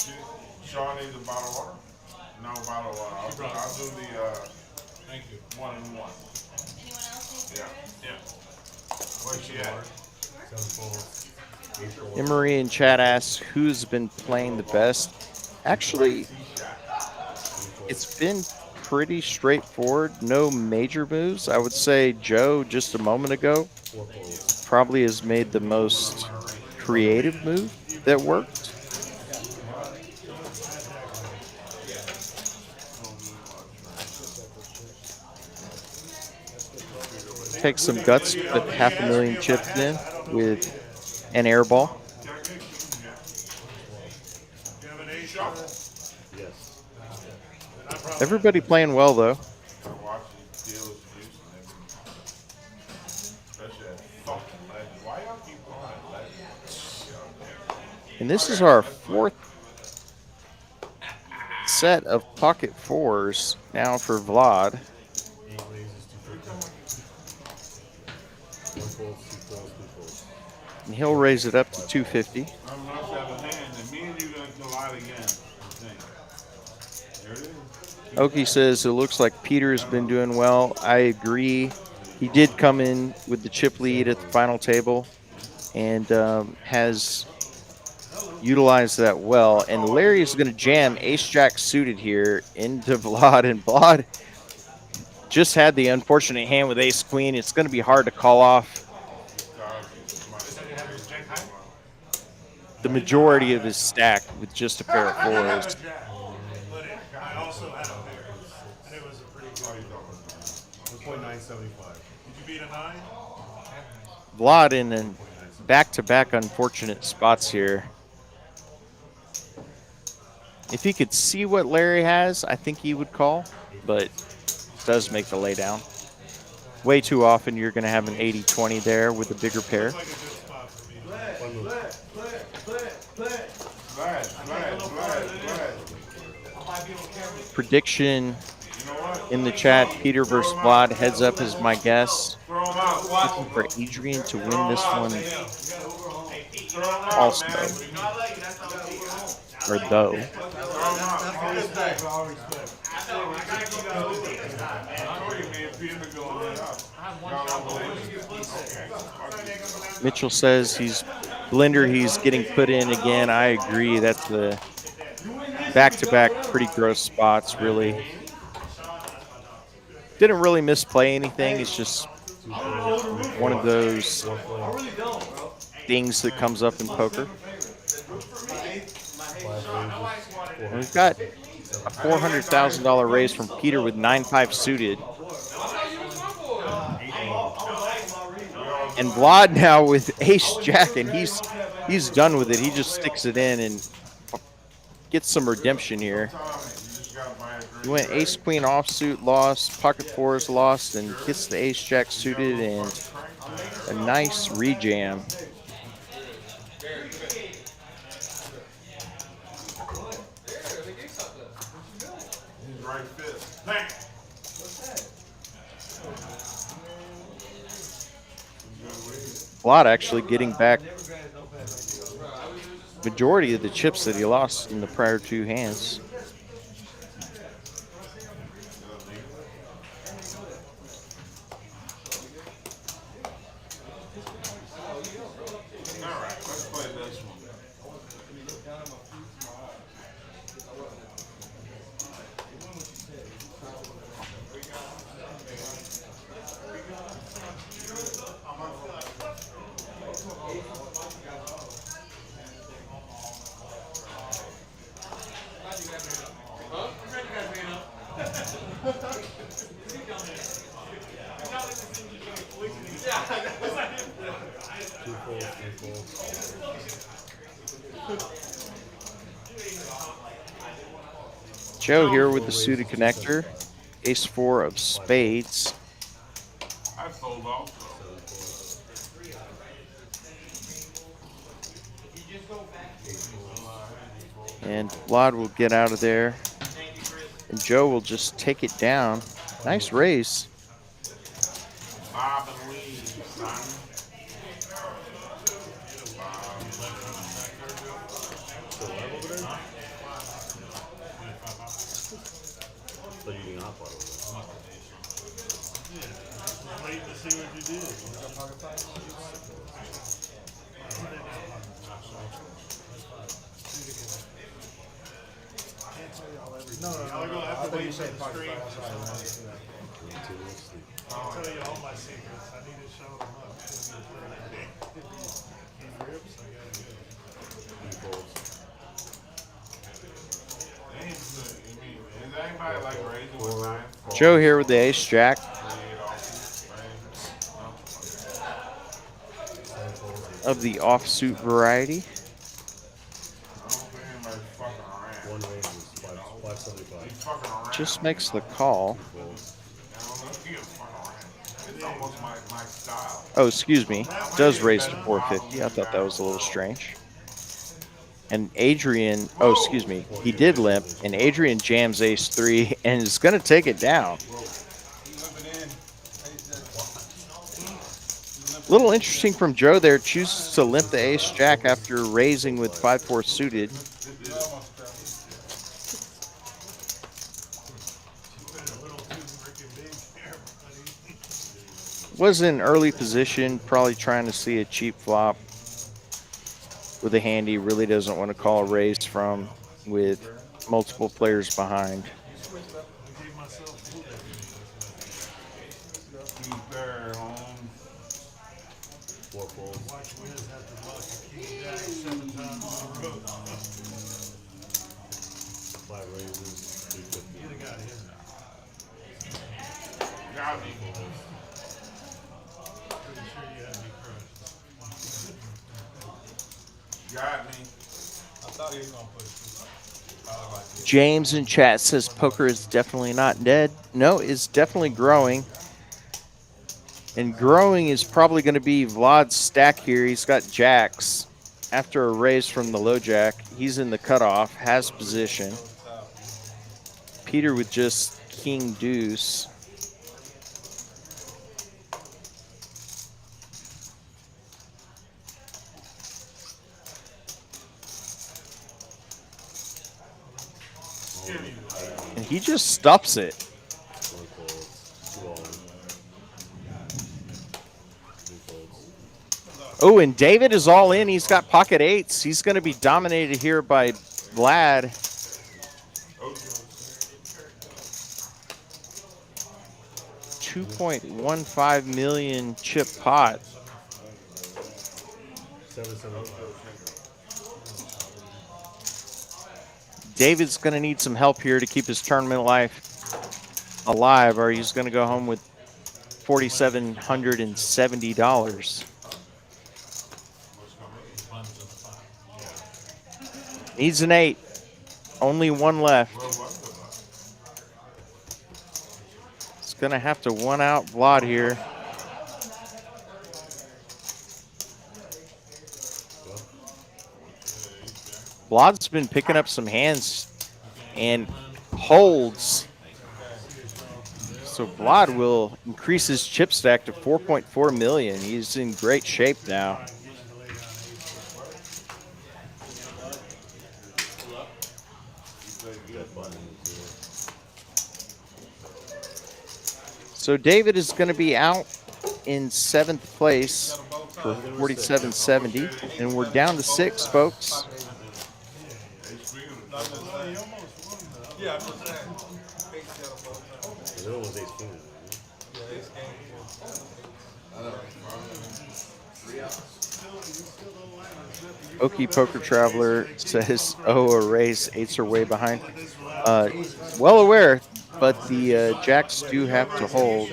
Yeah. Sean needs a bottle of water? No bottle of water. I'll do the Thank you. 1 and 1. Anyone else? Yeah. Yeah. Where's she at? Emery in chat asks, who's been playing the best? Actually, it's been pretty straightforward. No major moves. I would say Joe, just a moment ago, probably has made the most creative move that worked. Take some guts, put 500,000 chips in with an air ball. Do you have an ace shuffle? Everybody playing well, though. I watch these deals in Houston. Especially at fucking Legend. Why y'all keep going at Legend? And this is our 4th set of pocket 4s now for Vlad. And he'll raise it up to 250. I'm going to have a hand, and me and you going to collide again. I think. There it is. Oki says it looks like Peter's been doing well. I agree. He did come in with the chip lead at the final table and has utilized that well. And Larry is going to jam ace-jack suited here into Vlad. And Vlad just had the unfortunate hand with ace-queen. It's going to be hard to call off the majority of his stack with just a pair of 4s. But I also had a pair, and it was a pretty good. 1.975. Did you beat a 9? Vlad in back-to-back unfortunate spots here. If he could see what Larry has, I think he would call. but does make the laydown. Way too often you're going to have an 80-20 there with a bigger pair. Like a good spot for me. Prediction in the chat, Peter versus Vlad, heads up is my guess. Looking for Adrien to win this one also. Or though. Mitchell says he's getting put in again. I agree. That's the back-to-back pretty gross spots, really. Didn't really misplay anything. It's just one of those things that comes up in poker. And we've got a $400,000 raise from Peter with 9-5 suited. And Vlad now with ace-jack, and he's done with it. He just sticks it in and gets some redemption here. He went ace-queen offsuit, lost, pocket fours lost, and gets the ace-jack suited and a nice rejam. Vlad actually getting back majority of the chips that he lost in the prior two hands. Joe here with the suited connector, ace-4 of spades. I sold also. And Vlad will get out of there. And Joe will just take it down. Nice raise. Bob and Lee, son. So you can hop out of Waiting to see what you do. No, I'll go have to I wait thought you for said the pocket stream. five, so I wanted to see that. I'll tell you all my secrets. I need to show them up. He rips, I gotta go. Is anybody like raising with 9-4? Joe here with the ace-jack. Of the offsuit variety. Just makes the call. Oh, excuse me. Does raise to 450. I thought that was a little strange. And Adrien, oh, excuse me. He did limp, and Adrien jams ace-3 and is going to take it down. Little interesting from Joe there. Chooses to limp the ace-jack after raising with 5-4 suited. Was in early position, probably trying to see a cheap flop with a hand he really doesn't want to call a raise from with multiple players behind. Got me. I thought he was gonna push this. James in chat says poker is definitely not dead. No, it's definitely growing. And growing is probably going to be Vlad's stack here. He's got jacks. After a raise from the low jack, he's in the cutoff, has position. Peter with just king deuce. And he just stuffs it. Oh, and David is all in. He's got pocket eights. He's going to be dominated here by Vlad. $2.15 million chip pot. David's going to need some help here to keep his tournament life alive, or he's going to go home with $4,770. Needs an 8. Only one left. It's going to have to one out Vlad here. Vlad's been picking up some hands and holds. So Vlad will increase his chip stack to 4.4 million. He's in great shape now. So David is going to be out in 7th place for 47.70, and we're down to 6, folks. Okie Poker Traveler says, oh, a raise, 8s are way behind. Well aware, but the jacks do have to hold.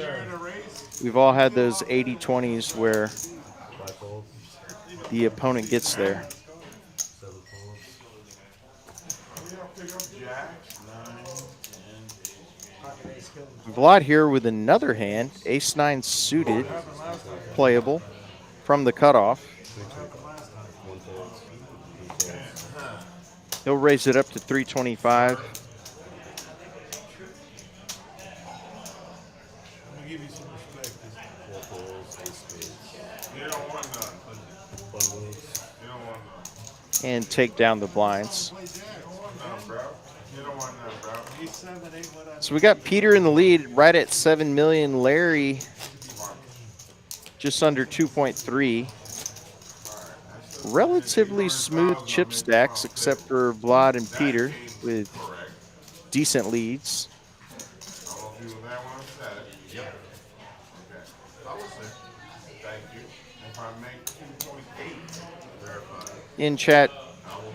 We've all had those 80-20s where the opponent gets there. Vlad here with another hand, ace-9 suited, playable from the cutoff. He'll raise it up to 325. And take down the blinds. So we got Peter in the lead right at 7 million. Larry just under 2.3. Relatively smooth chip stacks except for Vlad and Peter with decent leads. In chat,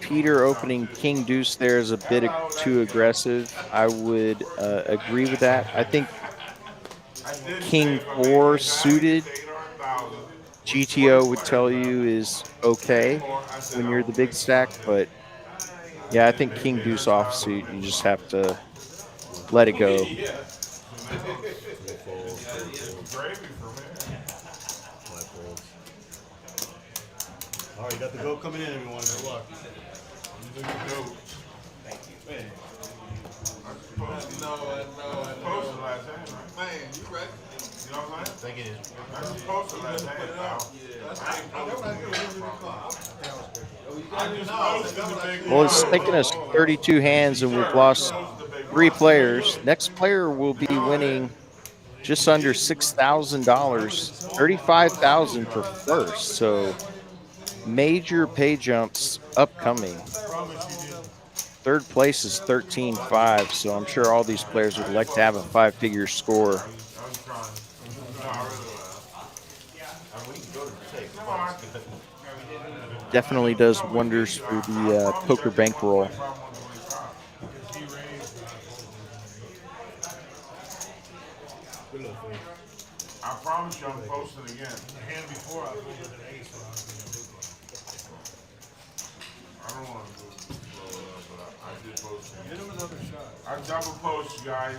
Peter opening king deuce there is a bit too aggressive. I would agree with that. I think king 4 suited, GTO would tell you is okay when you're the big stack, but yeah, I think king deuce offsuit, you just have to let it go. All right, you got the goat coming in, everyone. Good luck. Thank you. I know. Man, you right. You know what I'm saying? Thank you. That's supposed to last hand, pal. Well, it's taken us 32 hands and we've lost 3 players. Next player will be winning just under $6,000, $35,000 for first. So major pay jumps upcoming. Third place is 13.5, so I'm sure all these players would like to have a 5-figure score. Definitely does wonders for the poker bankroll. I promise you I'm posting again. The hand before I pulled an ace. I don't want to do I did post him. Get him another shot. I double post, you guys.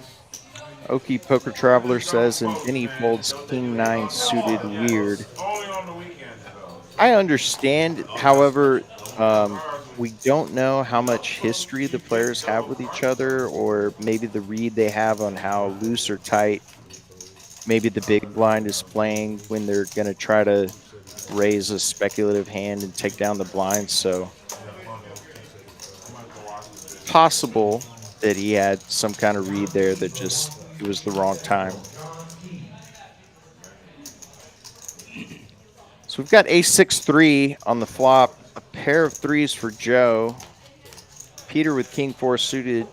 Okie Poker Traveler says, and then he folds King 9 suited weird. Only on the weekends, though. I understand, however, we don't know how much history the players have with each other, or maybe the read they have on how loose or tight maybe the big blind is playing when they're going to try to raise a speculative hand and take down the blind. So possible that he had some kind of read there that just it was the wrong time. So we've got ace-6-3 on the flop, a pair of threes for Joe. Peter with king 4 suited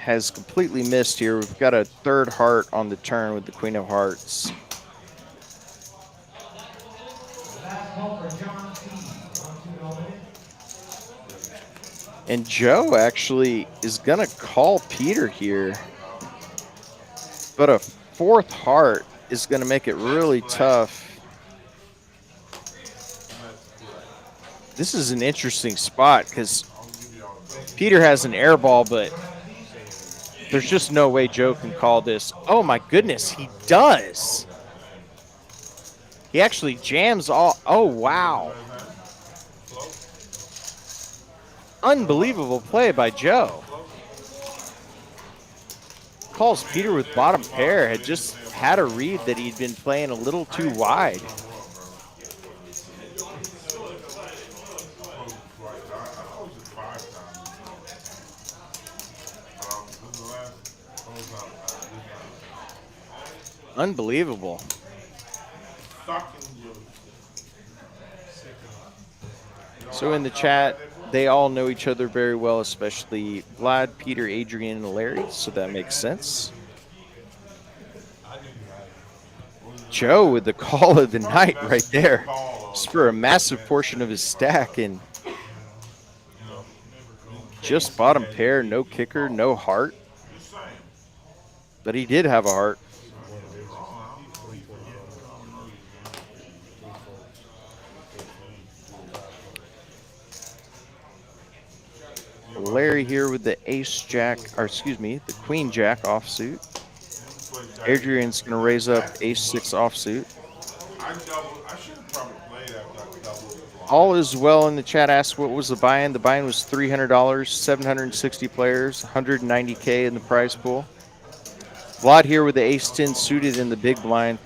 has completely missed here. We've got a third heart on the turn with the queen of hearts. And Joe actually is gonna call Peter here, but a fourth heart is gonna make it really tough. This is an interesting spot because Peter has an air ball, but there's just no way Joe can call this. Oh my goodness, he does. He actually jams all. Oh wow. Unbelievable play by Joe. Calls Peter with bottom pair. Had just had a read that he'd been playing a little too wide. Unbelievable. So in the chat, they all know each other very well, especially Vlad, Peter, Adrien, and Larry, so that makes sense. Joe with the call of the night right there. Just for a massive portion of his stack, and just bottom pair, no kicker, no heart. But he did have a heart. Larry here with the ace-jack, or excuse me, the queen-jack offsuit. Adrian's going to raise up ace-6 offsuit. All is well in the chat. Asked what was the buy-in. The buy-in was $300, 760 players, 190K in the prize pool. Vlad here with the ace-10 suited in the big blind.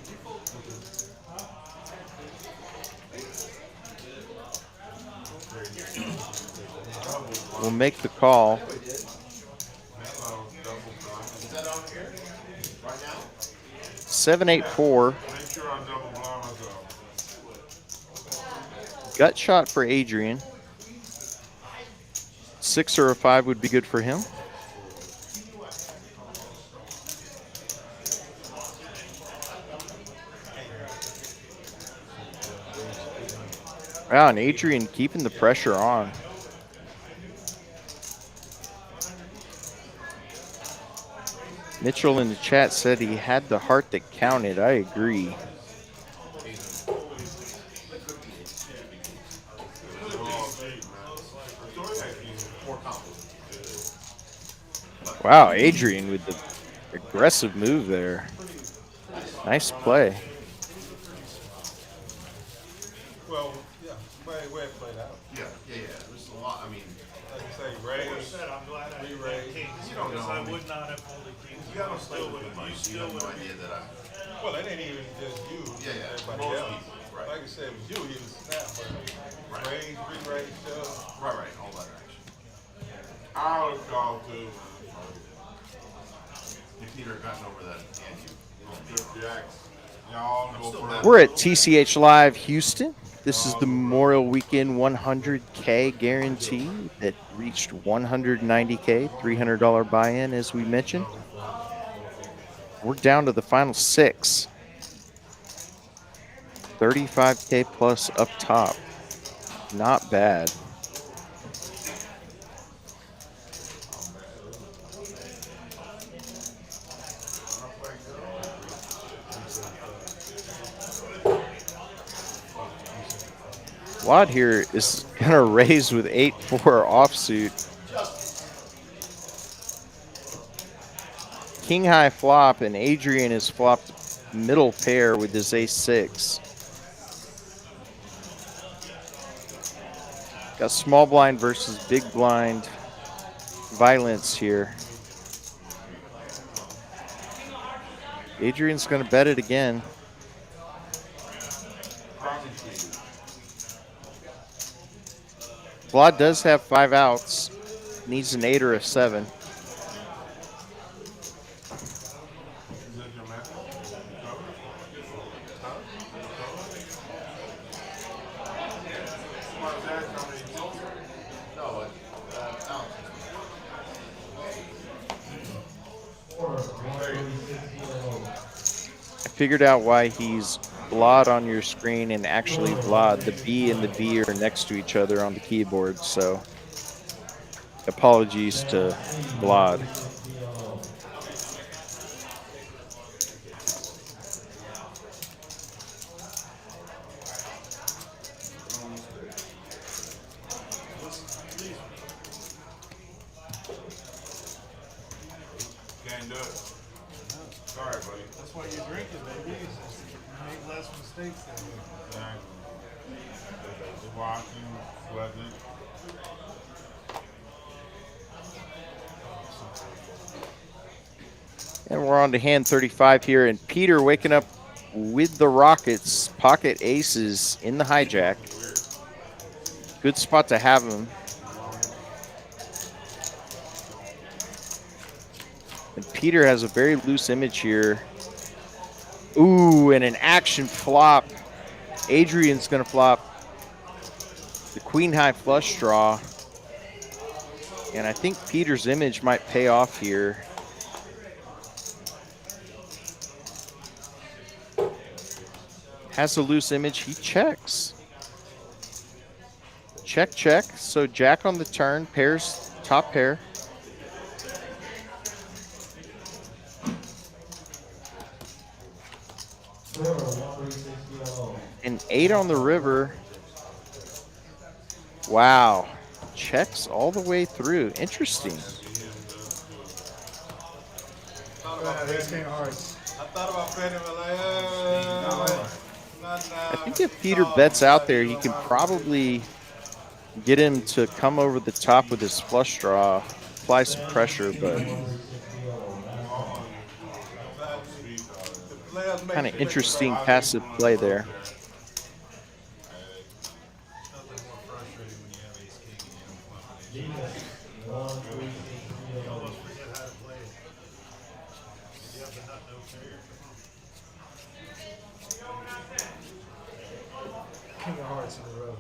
Will make the call. Seven, 8, 4. Gut shot for Adrien. 6 or a 5 would be good for him. Wow, and Adrien keeping the pressure on. Mitchell in the chat said he had the heart that counted. I agree. Wow, Adrien with the aggressive move there. Nice play. Well, yeah, way it played out. Yeah. There's a lot. I mean, Like I say, raise. Like I said, I'm glad I didn't Re-raise. have kings, You don't because know, I I mean, would not have folded kings. you haven't You played still with would me much, so you still have no would idea that I'm. Well, it ain't even just you. Yeah, Everybody most else. people, right. Like I said, with you, you just snap, but Right. raise, re-raise, shove. Right, all that action. I would call too. If Peter had gotten over that hand, you. Jacks. Y'all go for it. We're at TCH Live Houston. This is the Memorial Weekend 100K guarantee that reached 190K, $300 buy-in, as we mentioned. We're down to the final 6. 35K plus up top. Not bad. Vlad here is gonna raise with 8-4 offsuit. King high flop, and Adrien is flopped middle pair with his ace-6. Got small blind versus big blind violence here. Adrian's gonna bet it again. Vlad does have 5 outs. Needs an 8 or a 7. I figured out why he's Vlad on your screen and actually Vlad. The B and the B are next to each other on the keyboard, so apologies to Vlad. Can't do it. Sorry, buddy. That's why you're drinking, baby. You make less mistakes than you. Exactly. Watching, sweating. And we're on to hand 35 here, and Peter waking up with the Rockets, pocket aces in the hijack. Good spot to have him. And Peter has a very loose image here. Ooh, and an action flop. Adrian's gonna flop the queen high flush draw. And I think Peter's image might pay off here. Has a loose image, he checks. Check, check. So jack on the turn, pairs, top pair. An 8 on the river. Wow. Checks all the way through. Interesting. I think if Peter bets out there, he can probably get him to come over the top with his flush draw, apply some pressure, but kind of interesting passive play there. King of hearts in a row.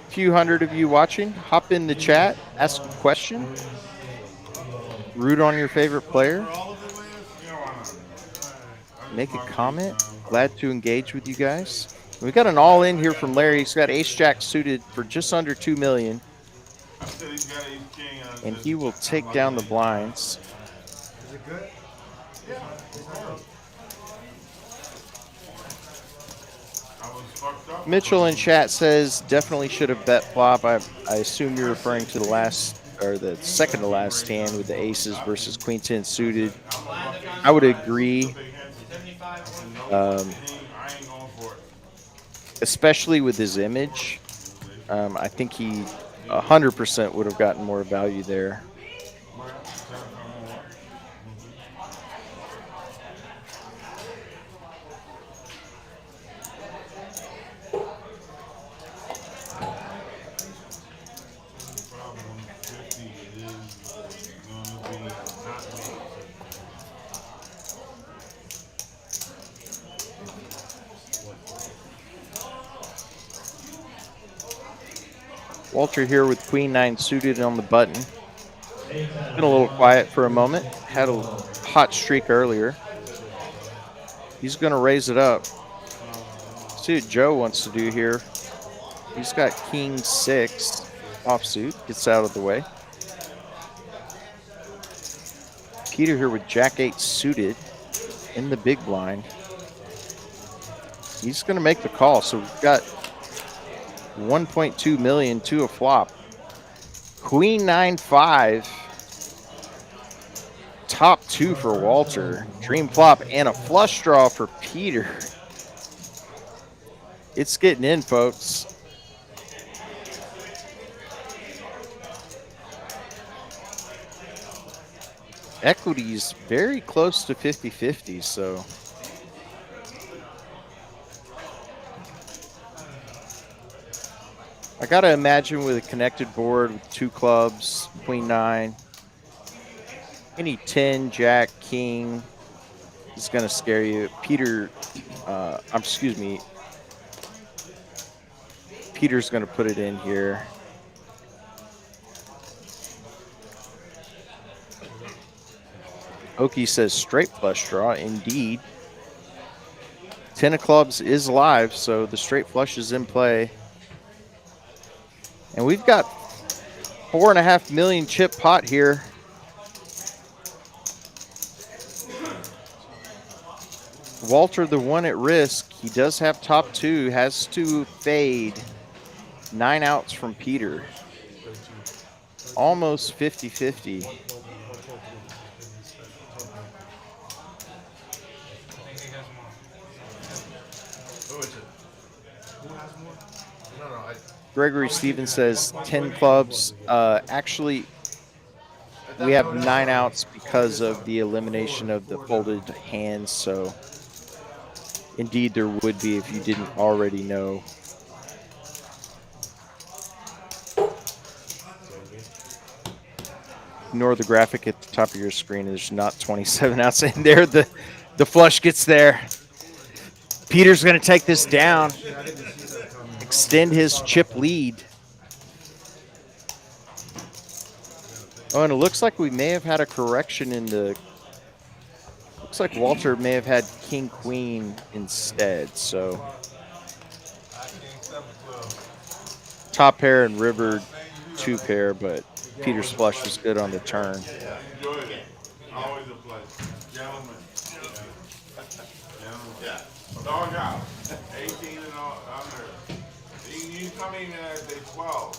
Few hundred of you watching, hop in the chat, ask a question, root on your favorite player, make a comment. Glad to engage with you guys. We got an all in here from Larry. He's got ace jack suited for just under 2 million, and he will take down the blinds. Is it good? Yeah. Mitchell in chat says definitely should have bet flop. I assume you're referring to the last or the second to last hand with the aces versus queen 10 suited. I would agree, especially with his image. I think he 100% would have gotten more value there. Walter here with queen 9 suited on the button. Been a little quiet for a moment. Had a hot streak earlier. He's going to raise it up. See what Joe wants to do here. He's got king 6 offsuit. Gets out of the way. Peter here with Jack 8 suited in the big blind. He's going to make the call. So we've got 1.2 million to a flop. Queen 9-5. Top 2 for Walter. Dream flop and a flush draw for Peter. It's getting in, folks. Equity's very close to 50-50, so. I gotta imagine with a connected board with 2 clubs, Queen 9, any 10, Jack, King is gonna scare you. Peter, excuse me, Peter's gonna put it in here. Okie says straight flush draw, indeed. 10 of clubs is live, so the straight flush is in play. And we've got 4.5 million chip pot here. Walter, the one at risk. He does have top 2, has to fade 9 outs from Peter. Almost 50-50. Gregory Stevens says 10 clubs. Actually, we have 9 outs because of the elimination of the folded hands. So, indeed, there would be if you didn't already know. Ignore the graphic at the top of your screen. There's not 27 outs in there. The flush gets there. Peter's going to take this down. Extend his chip lead. Oh, and it looks like we may have had a correction in the... Looks like Walter may have had King Queen instead, so... Top pair and river 2 pair, but Peter's flush was good on the turn. Enjoy it. Always a pleasure. Gentlemen. Yeah. Dog out. 18 and under. You come in at 12.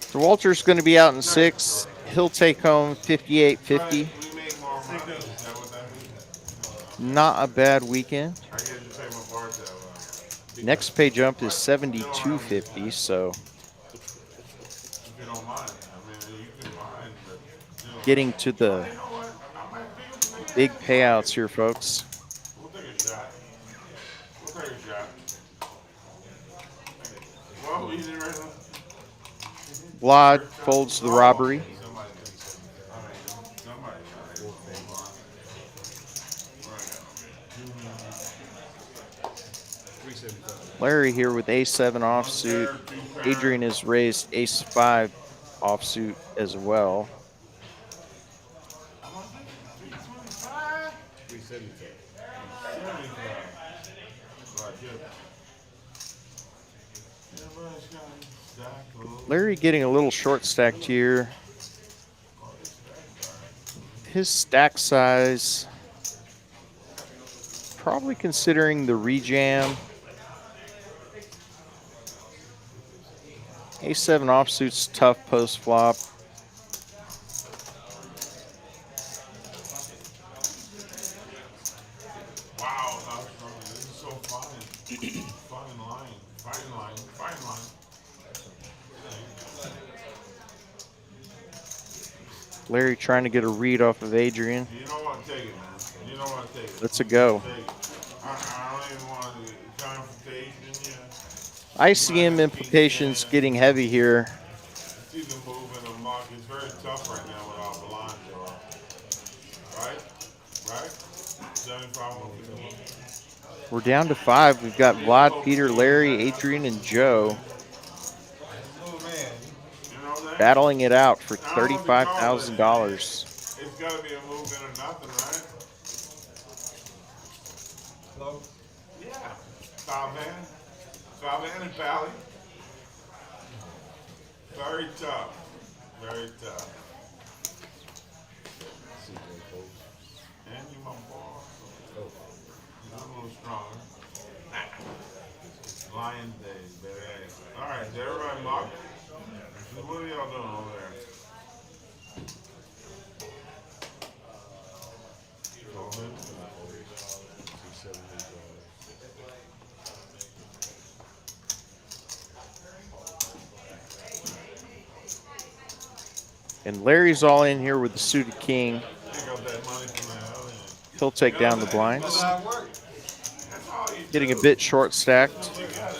So Walter's going to be out in 6. He'll take home 58.50. We make more money. Is that what that means? Not a bad weekend. I guess you pay my bar tab. Next pay jump is 72.50, so If you don't mind. I mean, you can mind, but you know. getting to the You know what? I might be big payouts here, folks. We'll take a shot. We'll take a shot. Well, we did right now. Vlad folds the robbery. Somebody. Larry here with ace-7 offsuit. Adrien has raised ace-5 offsuit as well. Larry getting a little short stacked here. His stack size, probably considering the rejam. A7 offsuit's tough post flop. Wow, this is so fun. Fine line. Fine line. Fine line. Larry trying to get a read off of Adrien. You know what? Take it, man. You know what? Take it. Let's a go. Take it. I don't even want the confrontation. ICM implications getting heavy here. See the move in the market. It's very tough right now without Bellagio. Right? Right? 75. We're down to 5. We've got Vlad, Peter, Larry, Adrien, and Joe battling it out for $35,000. It's got to be a move in or nothing, right? Hello? Yeah. South and Valley. Very tough. Very tough. And you my boy. You're a little stronger. Lion Day, baby. Alright, is everybody mark? What are y'all doing over there? And Larry's all in here with the suited king. Pick up that money from that other end. He'll take down the blinds. That's all you Getting do. a bit short stacked.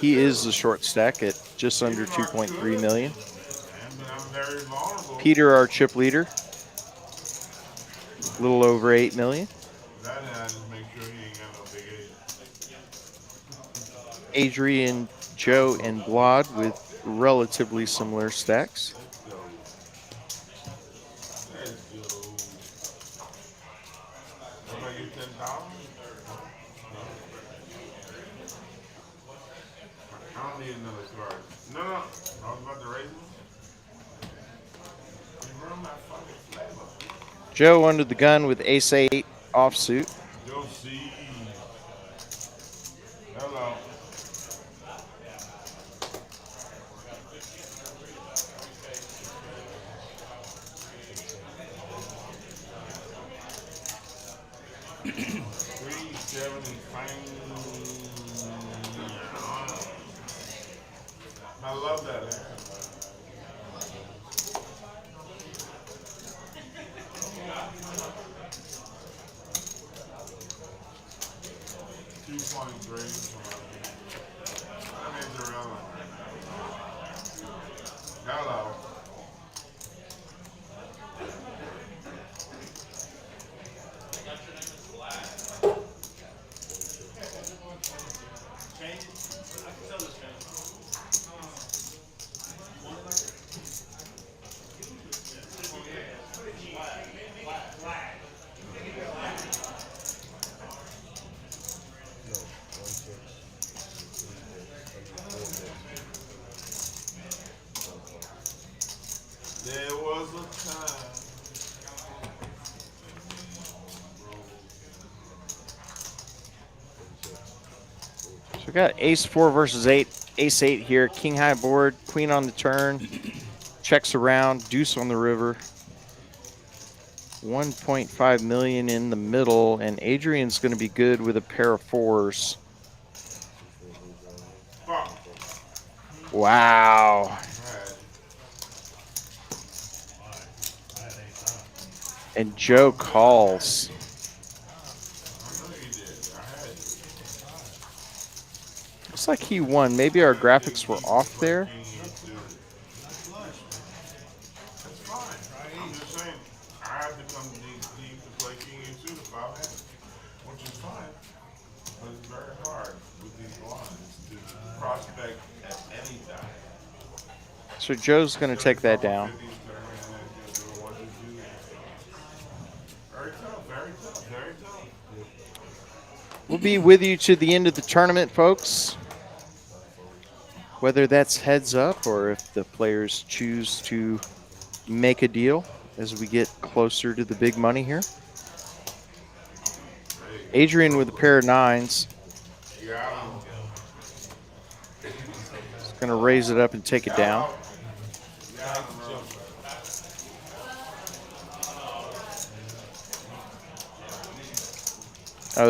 He is the short stack at just under 2.3 million. And I'm very vulnerable. Peter, our chip leader, a little over 8 million. That and I just make sure he ain't got no big age. Adrien, Joe, and Blad with relatively similar stacks. Let's go. Somebody get 10,000? I don't need another card. No. I was about to raise them. You run my fucking flavor. Joe under the gun with ace-8 offsuit. You'll see. Hello. I love that. Hello. There was a time. So we got ace-4 versus ace-8 here. King high board, queen on the turn, checks around, deuce on the river. 1.5 million in the middle, and Adrian's going to be good with a pair of fours. Wow. And Joe calls. Looks like he won. Maybe our graphics were off there. That's fine. I'm just saying, I have to come deep to play king and suit if I have, which is fine. But it's very hard with these blinds to prospect at any time. So Joe's going to take that down. Very tough, very tough, very tough. We'll be with you to the end of the tournament, folks. Whether that's heads up or if the players choose to make a deal as we get closer to the big money here. Adrien with a pair of nines. He's going to raise it up and take it down.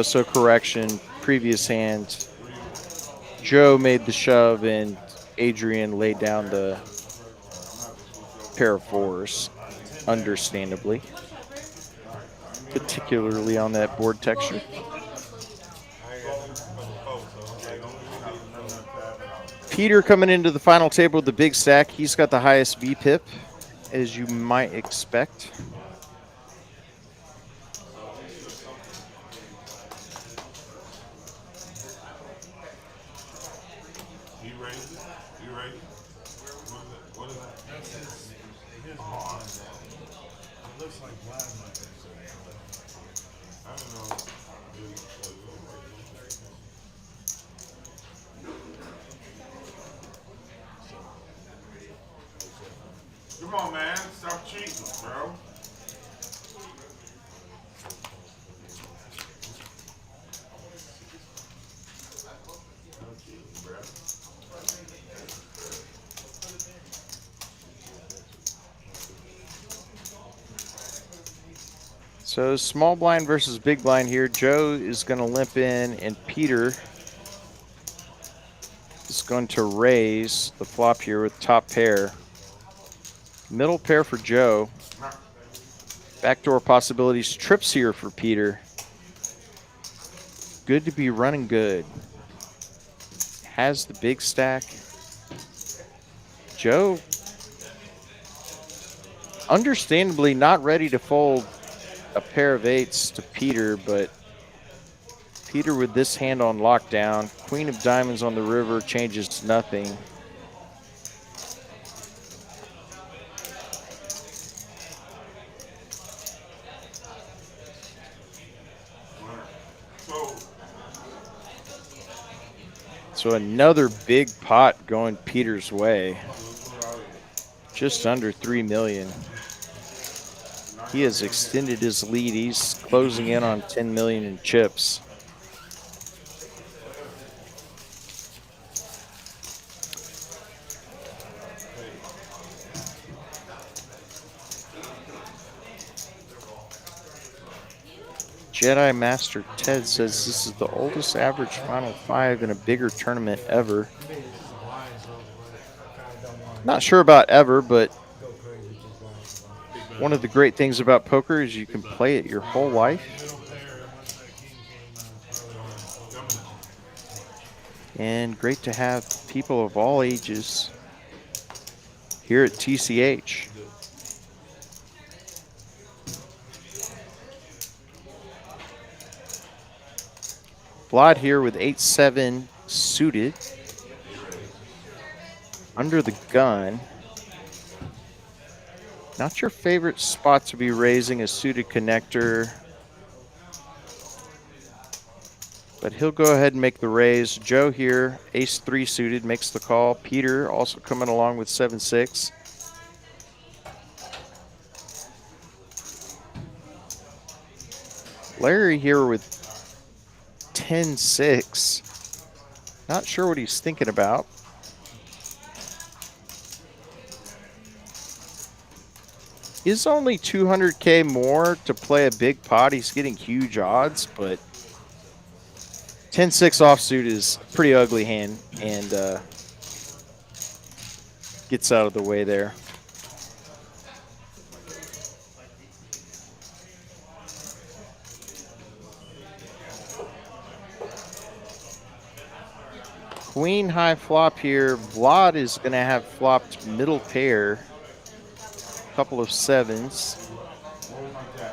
So correction, previous hand, Joe made the shove and Adrien laid down the pair of fours, understandably, particularly on that board texture. Peter coming into the final table with the big stack. He's got the highest VPIP, as you might expect. Come on, man. Stop cheating, bro. So small blind versus big blind here. Joe is going to limp in, and Peter is going to raise the flop here with top pair. Middle pair for Joe. Backdoor possibilities. Trips here for Peter. Good to be running good. Has the big stack. Joe, understandably not ready to fold a pair of eights to Peter, but Peter with this hand on lockdown. Queen of diamonds on the river changes nothing. So another big pot going Peter's way. Just under 3 million. He has extended his lead. He's closing in on 10 million in chips. Jedi Master Ted says this is the oldest average Final Five in a bigger tournament ever. Not sure about ever, but one of the great things about poker is you can play it your whole life. And great to have people of all ages here at TCH. Vlad here with 8-7 suited. Under the gun. Not your favorite spot to be raising a suited connector. But he'll go ahead and make the raise. Joe here, ace-3 suited, makes the call. Peter also coming along with 7-6. Larry here with 10-6. Not sure what he's thinking about. Is only 200K more to play a big pot. He's getting huge odds, but 10-6 offsuit is a pretty ugly hand, and gets out of the way there. Queen high flop here. Vlad is going to have flopped middle pair. Couple of sevens.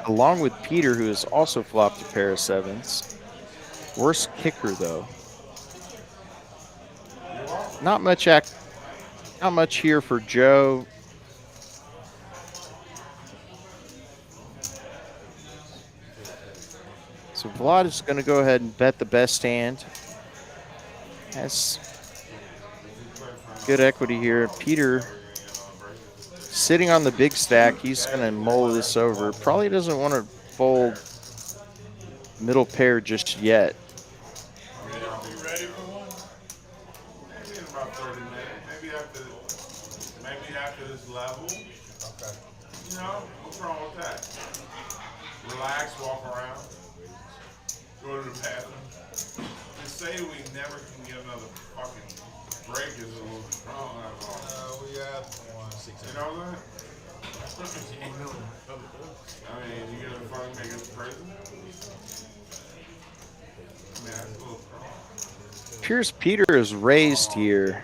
Along with Peter, who has also flopped a pair of sevens. Worst kicker, though. Not much here for Joe. So Vlad is going to go ahead and bet the best hand. Has good equity here. Peter sitting on the big stack. He's going to mull this over. Probably doesn't want to fold middle pair just yet. Ready for one? Maybe in about 30 minutes. Maybe after this level. Okay. You know, what's wrong with that? Relax, walk around. Go to the bathroom. Just say we never can get another fucking break is a little strong. We have one. You know what I'm saying? I mean, you gonna fucking make us crazy? I mean, that's a little strong. Pierce Peter is raised here.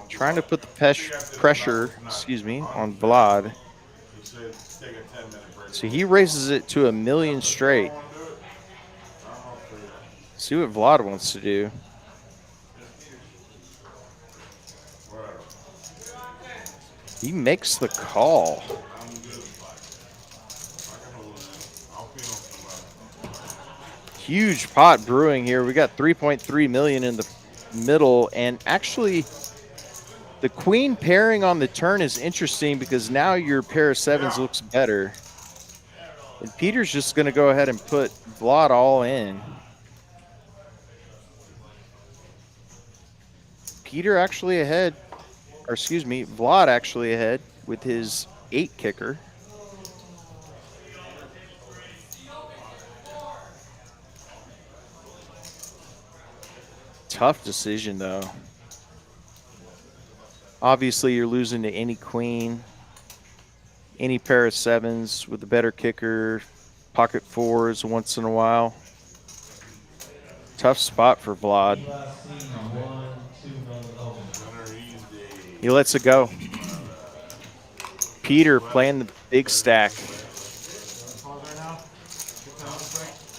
Trying to put the pressure, on Vlad. So he raises it to 1 million straight. See what Vlad wants to do. He makes the call. Huge pot brewing here. We got 3.3 million in the middle, and actually the queen pairing on the turn is interesting because now your pair of sevens looks better. And Peter's just going to go ahead and put Vlad all in. Peter actually ahead, or excuse me, Vlad actually ahead with his 8 kicker. tough decision, though. Obviously, you're losing to any queen, any pair of sevens with a better kicker, pocket fours once in a while. Tough spot for Vlad. He lets it go. Peter playing the big stack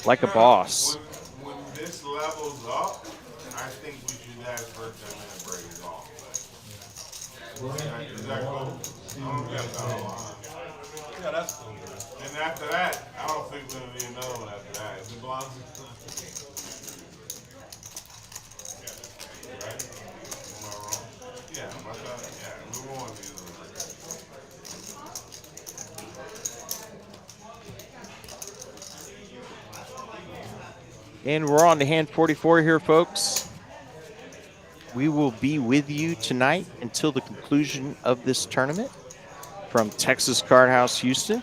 like a boss. When this levels up, I think we should have for a 10-minute break is all. Is that cool? I don't get that. Yeah, that's cool. And after that, I don't think we're gonna need another one after that. Is it blonde? Right? Am I wrong? Yeah, my God. Yeah, we won't need another break. And we're on to hand 44 here, folks. We will be with you tonight until the conclusion of this tournament from Texas Card House, Houston.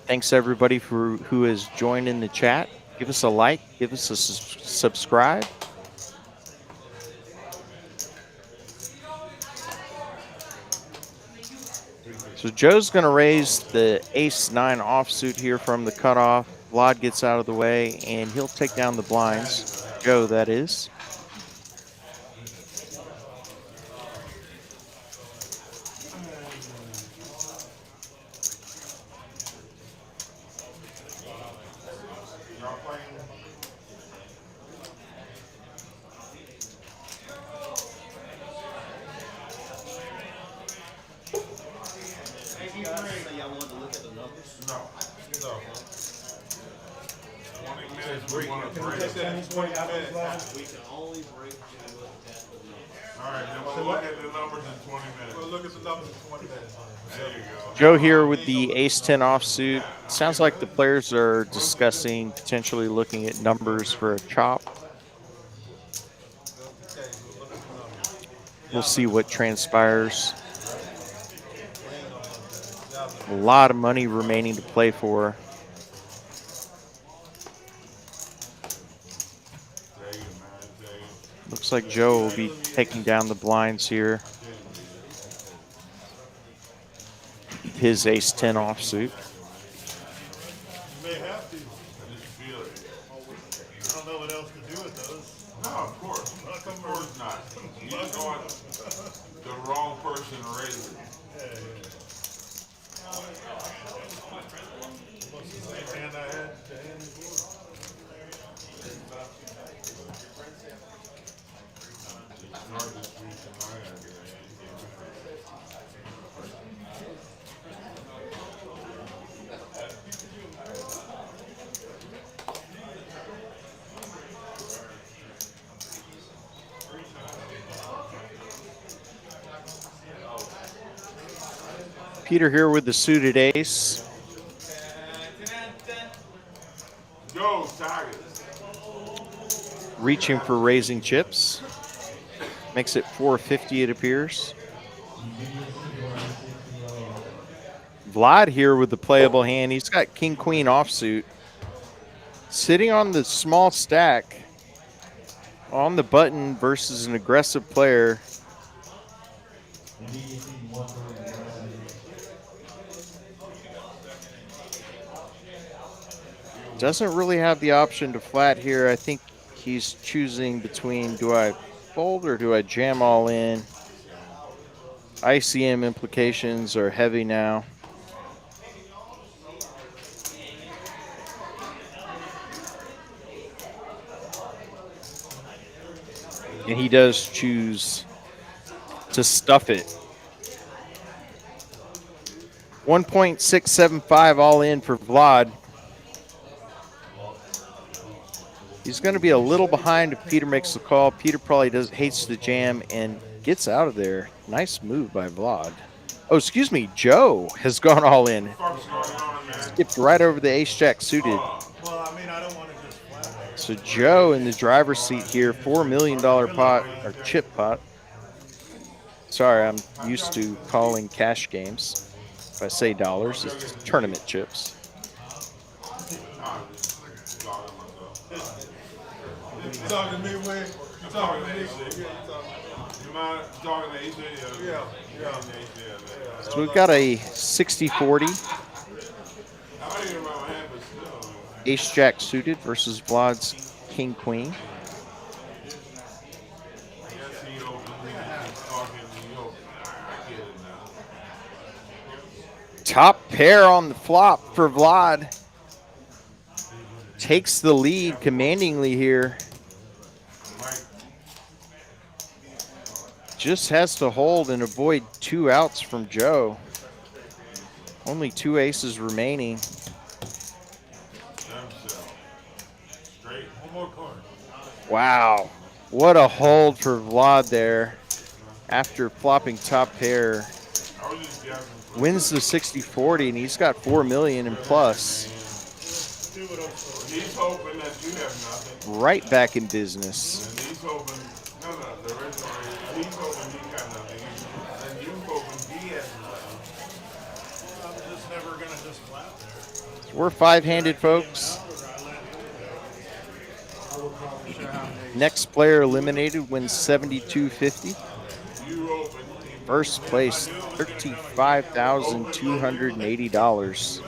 Thanks, everybody, who has joined in the chat. Give us a like. Give us a subscribe. So Joe's going to raise the ace-9 offsuit here from the cutoff. Vlad gets out of the way, and he'll take down the blinds. Joe, that is. Joe here with the ace-10 offsuit. Sounds like the players are discussing potentially looking at numbers for a chop. We'll see what transpires. A lot of money remaining to play for. Looks like Joe will be taking down the blinds here. His ace-10 offsuit. You may have to. I just feel it. I don't know what else to do with those. No, of course. Of course not. You just want the wrong person to raise it. What's the same hand I had the hand before? It's hard to street in my hand. Peter here with the suited ace. Go, Tigers. Reaching for raising chips. Makes it 450, it appears. Vlad here with the playable hand. He's got king-queen offsuit. Sitting on the small stack on the button versus an aggressive player. Doesn't really have the option to flat here. I think he's choosing between, do I fold or do I jam all in? ICM implications are heavy now. And he does choose to stuff it. 1.675 all in for Vlad. He's going to be a little behind if Peter makes the call. Peter probably hates the jam and gets out of there. Nice move by Vlad. Oh, excuse me. Joe has gone all in. Skipped right over the ace-jack suited. Well, I mean, I don't want to just flat. So Joe in the driver's seat here. $4 million pot, or chip pot. Sorry, I'm used to calling cash games. If I say dollars, it's tournament chips. You talking to me, Wayne? You talking to me? You mind talking to AJ? Yeah. So we've got a 60-40 I don't even remember my hand, but still. ace jack suited versus Vlad's king queen. I guess he opened, he's talking, he opened. I get it now. Top pair on the flop for Vlad. Takes the lead commandingly here. Just has to hold and avoid 2 outs from Joe. Only 2 aces remaining. Straight. One more card. Wow. What a hold for Vlad there. After flopping top pair. I was just guessing. Wins the 60-40 and he's got 4 million in plus. He's hoping that you have nothing. Right back in business. And he's hoping, the original, he's hoping he got nothing. And you hoping he has nothing. I'm just never going to just flap there. We're 5-handed, folks. Next player eliminated wins $72.50. First place, $35,280.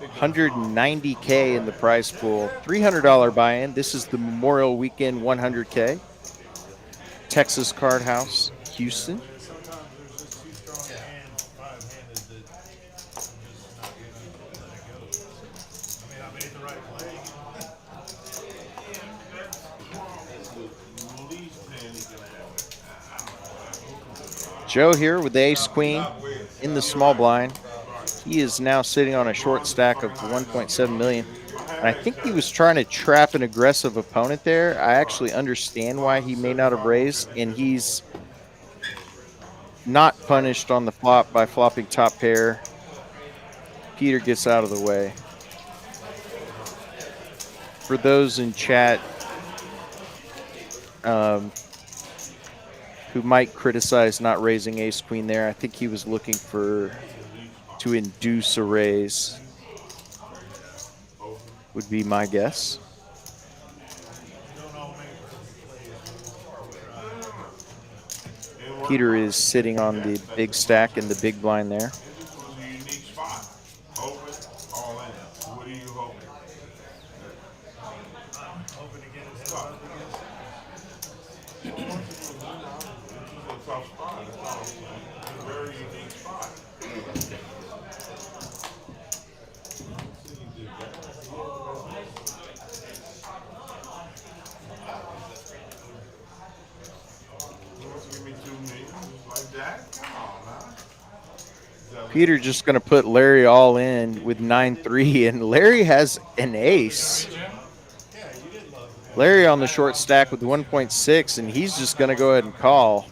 $190K in the prize pool. $300 buy-in. This is the Memorial Weekend 100K. Texas Card House, Houston. Sometimes there's just too strong a hand, 5-handed, that I'm just not going to let it go. I mean, I made the right play. Joe here with the ace queen in the small blind. He is now sitting on a short stack of 1.7 million. And I think he was trying to trap an aggressive opponent there. I actually understand why he may not have raised, and he's not punished on the flop by flopping top pair. Peter gets out of the way. For those in chat who might criticize not raising ace queen there, I think he was looking to induce a raise, would be my guess. Peter is sitting on the big stack in the big blind there. Peter just going to put Larry all in with 9-3, and Larry has an ace. Larry on the short stack with 1.6, and he's just going to go ahead and call.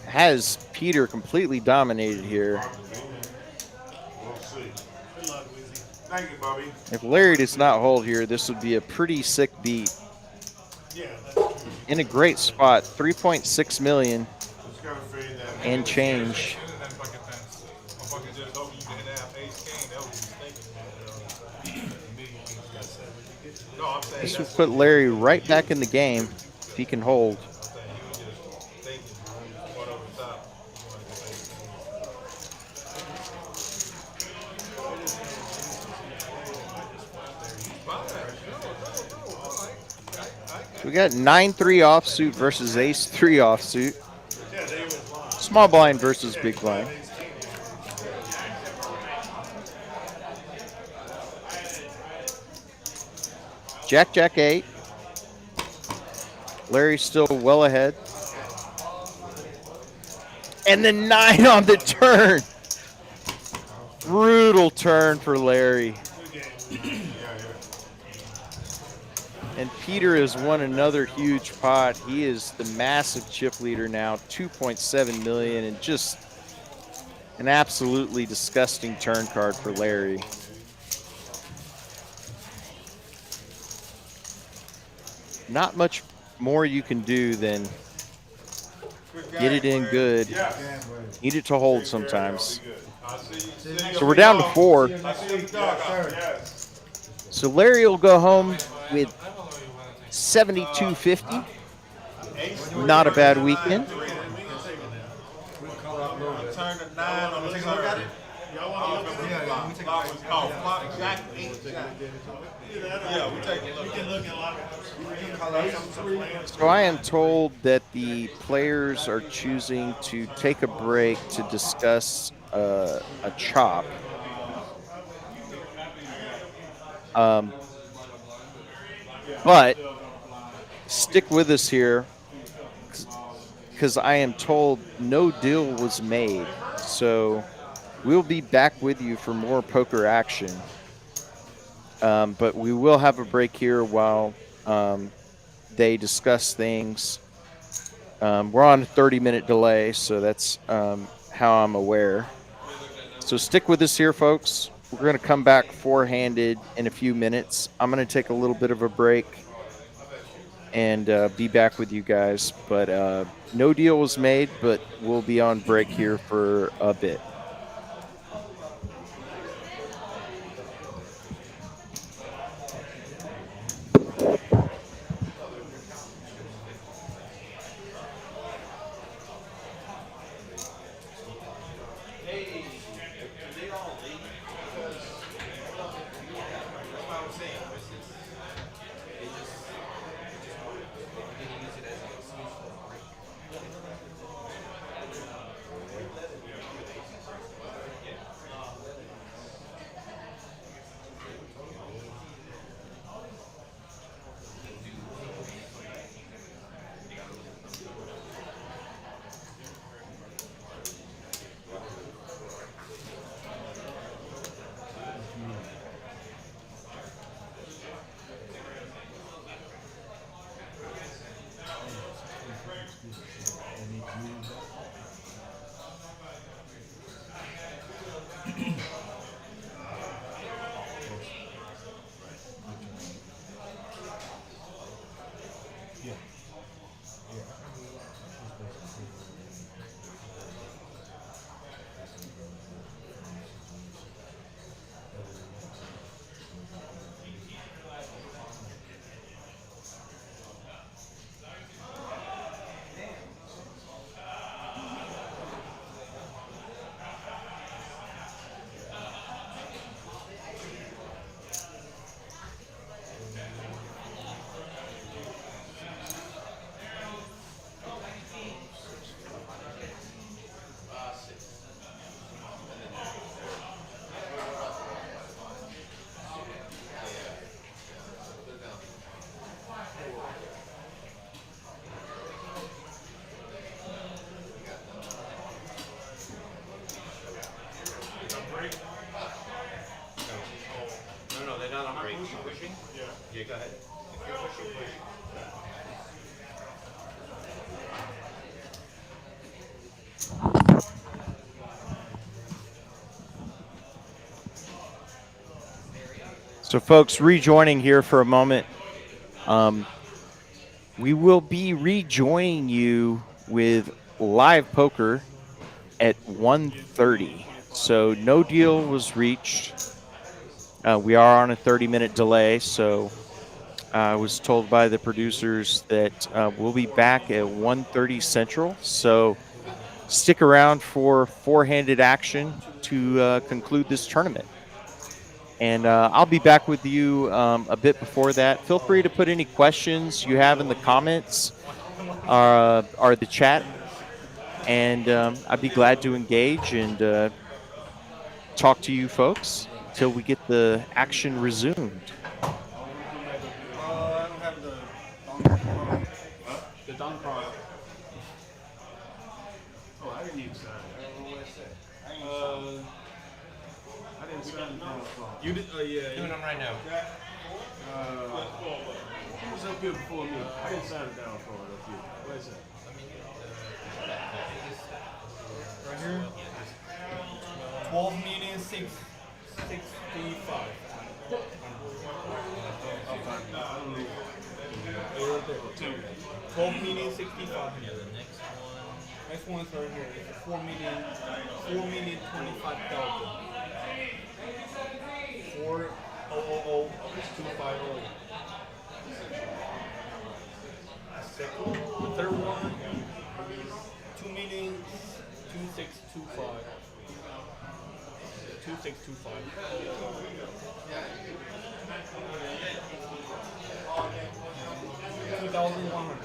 Has Peter completely dominated here. Thank you, Bobby. If Larry does not hold here, this would be a pretty sick beat. In a great spot, 3.6 million and change. This would put Larry right back in the game if he can hold. We got 9-3 offsuit versus ace-3 offsuit. Small blind versus big blind. Jack, Jack 8. Larry's still well ahead. And the 9 on the turn. Brutal turn for Larry. And Peter has won another huge pot. He is the massive chip leader now, 2.7 million, and just an absolutely disgusting turn card for Larry. Not much more you can do than Get it in good. Yes. Need it to hold sometimes. I see. So we're down to 4. I see the dog. Yes. So Larry will go home with 72.50. Not a bad weekend. Turn to 9 on the turn. Y'all want to look at the flop? Flop, exactly. Yeah, we take it. We can look at a lot of. So I am told that the players are choosing to take a break to discuss a chop. But stick with us here because I am told no deal was made. So we'll be back with you for more poker action. But we will have a break here while they discuss things. We're on a 30-minute delay, so that's how I'm aware. So stick with us here, folks. We're going to come back four-handed in a few minutes. I'm going to take a little bit of a break and be back with you guys. But no deal was made, but we'll be on break here for a bit. Yeah, go ahead. If you're pushing, push. So folks, rejoining here for a moment. We will be rejoining you with live poker at 1:30. So no deal was reached. We are on a 30-minute delay, so I was told by the producers that we'll be back at 1:30 Central. So stick around for four-handed action to conclude this tournament. And I'll be back with you a bit before that. Feel free to put any questions you have in the comments or the chat. And I'd be glad to engage and talk to you folks till we get the action resumed. I don't have the Don card. Oh, I didn't even sign it. I don't know what it said. I didn't sign the Don card. You did? Oh, yeah. Doing them right now. Who was up here before me? I didn't sign the Don card up here. What is that? Right here. 12 meetings, 665. I'll find it. I don't know. 12 meetings, 65. Yeah, the next one. Next one's right here. It's a 4,025,000. 4,000,250. Second, the third one, 2,026,25. 2,625. 2,100. 2,100.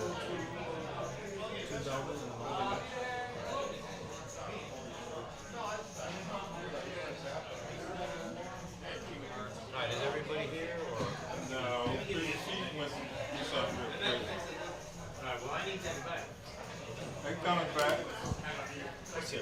Alright, is everybody here or? No, he went something real quick. Alright, well I need them back. They coming back. Let's see.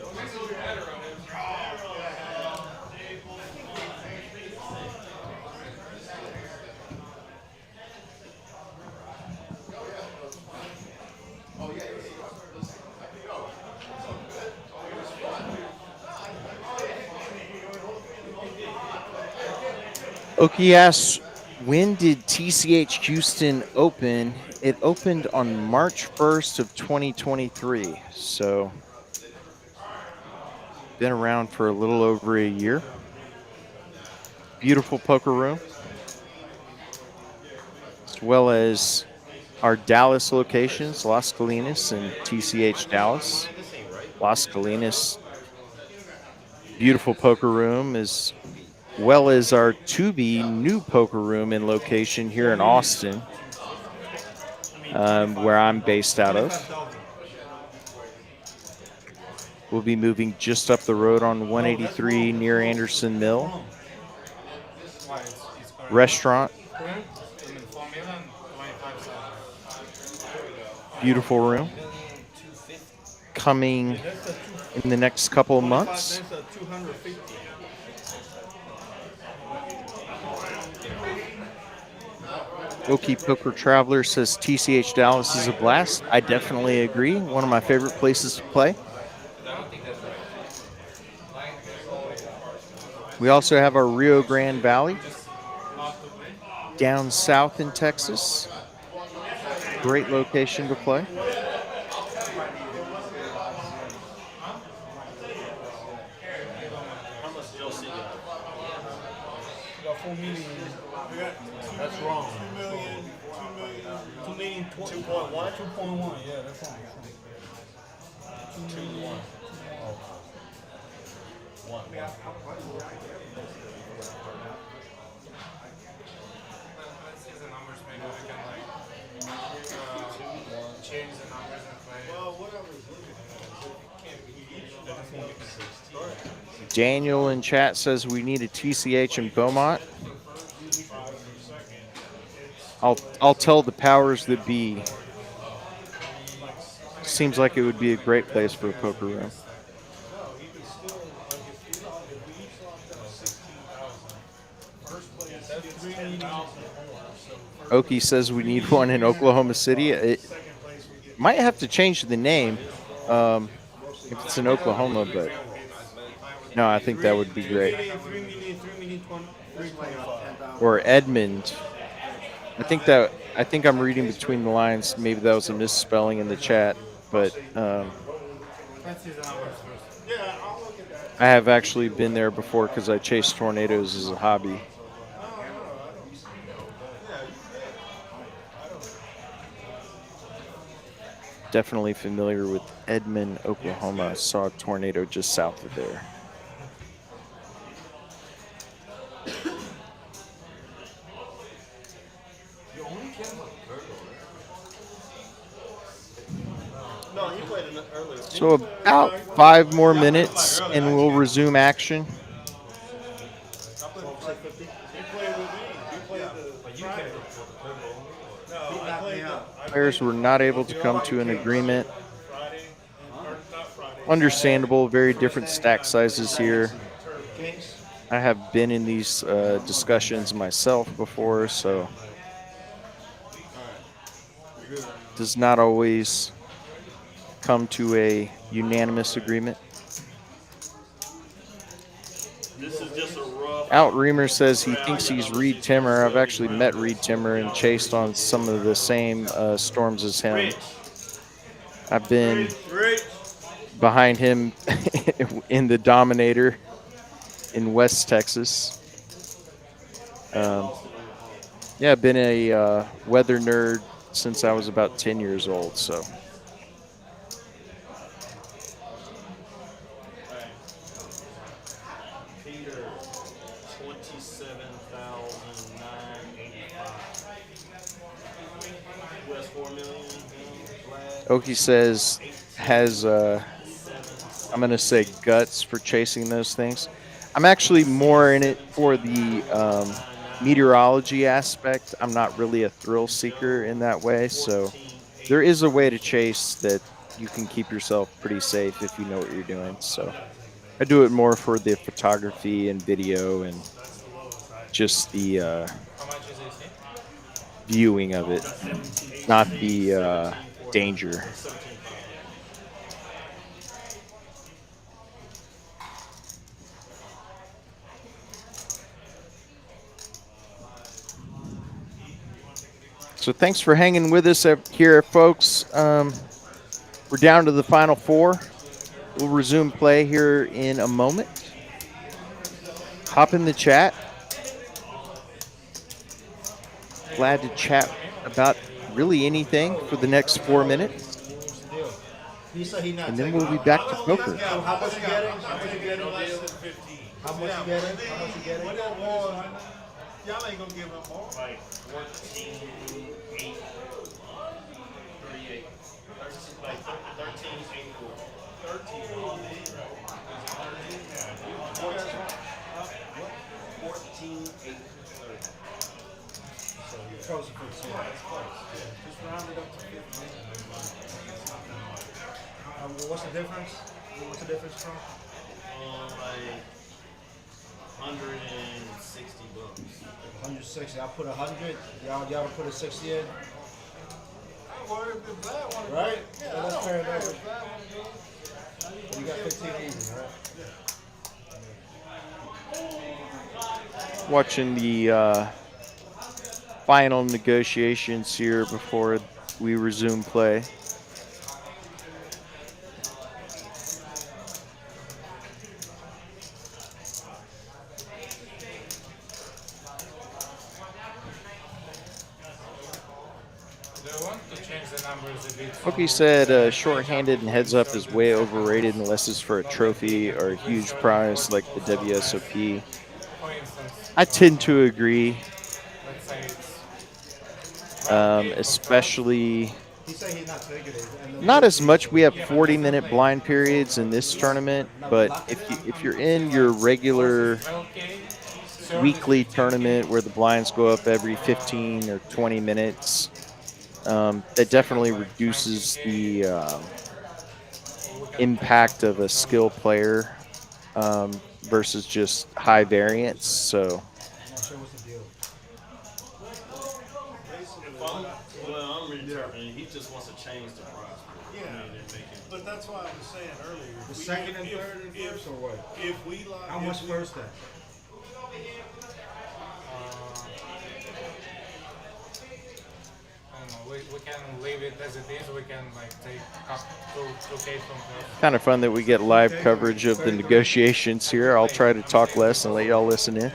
Okie asks, when did TCH Houston open? It opened on March 1st of 2023. So been around for a little over a year. Beautiful poker room, as well as our Dallas locations, Las Colinas and TCH Dallas. Las Colinas, beautiful poker room, as well as our to-be new poker room in location here in Austin, where I'm based out of. We'll be moving just up the road on 183 near Anderson Mill. Restaurant. Beautiful room. Coming in the next couple of months. Okie Poker Traveler says TCH Dallas is a blast. I definitely agree. One of my favorite places to play. We also have our Rio Grande Valley down south in Texas. Great location to play. That's wrong. 2,000,000. 2.1. Yeah, that's wrong. 2,000,000. Change the numbers and play. Well, what I was looking at, Daniel in chat says we need a TCH in Beaumont. I'll tell the powers that be. Seems like it would be a great place for a poker room. Okie says we need one in Oklahoma City. It might have to change the name if it's in Oklahoma, but no, I think that would be great. Or Edmond. I think I'm reading between the lines. Maybe that was a misspelling in the chat, but I have actually been there before because I chase tornadoes as a hobby. Definitely familiar with Edmond, Oklahoma. I saw a tornado just south of there. So about 5 more minutes and we'll resume action. Players were not able to come to an agreement. Understandable, very different stack sizes here. I have been in these discussions myself before, so does not always come to a unanimous agreement. Out Reamer says he thinks he's Reed Timmer. I've actually met Reed Timmer and chased on some of the same storms as him. I've been behind him in the Dominator in West Texas. Yeah, been a weather nerd since I was about 10 years old, so. Peter, 27,985. West 4 million. Vlad, Oki says has, I'm going to say guts for chasing those things. I'm actually more in it for the meteorology aspect. I'm not really a thrill seeker in that way, so there is a way to chase that you can keep yourself pretty safe if you know what you're doing. So I do it more for the photography and video and just the How much is it? viewing of it, not the danger. So thanks for hanging with us here, folks. We're down to the final four. We'll resume play here in a moment. Hop in the chat. Glad to chat about really anything for the next 4 minutes. And then we'll be back to poker. How much you getting? How much you getting? Less than 15. How much you getting? How much you getting? Y'all ain't gonna give him more. like 14, 8, 38. Like 13, 8, 4. 14, 8, 30. So you're close to 15. Just round it up to 15. What's the difference? What's the difference from? Like 160 bucks. 160. I put 100. Y'all will put a 60 in. Right? Yeah, that's fair enough. You got 15 easy, right? Watching the final negotiations here before we resume play. Oki said short-handed and heads-up is way overrated unless it's for a trophy or a huge prize like the WSOP. I tend to agree, especially not as much. We have 40-minute blind periods in this tournament, but if you're in your regular weekly tournament where the blinds go up every 15 or 20 minutes, that definitely reduces the impact of a skill player versus just high variance. So I'm reinterpreting. He just wants to change the price. Yeah, but that's why I was saying earlier. The second and third and first or what? If we like, How much first then? We can leave it as it is. We can like take two case from first. kind of fun that we get live coverage of the negotiations here. I'll try to talk less and let y'all listen in.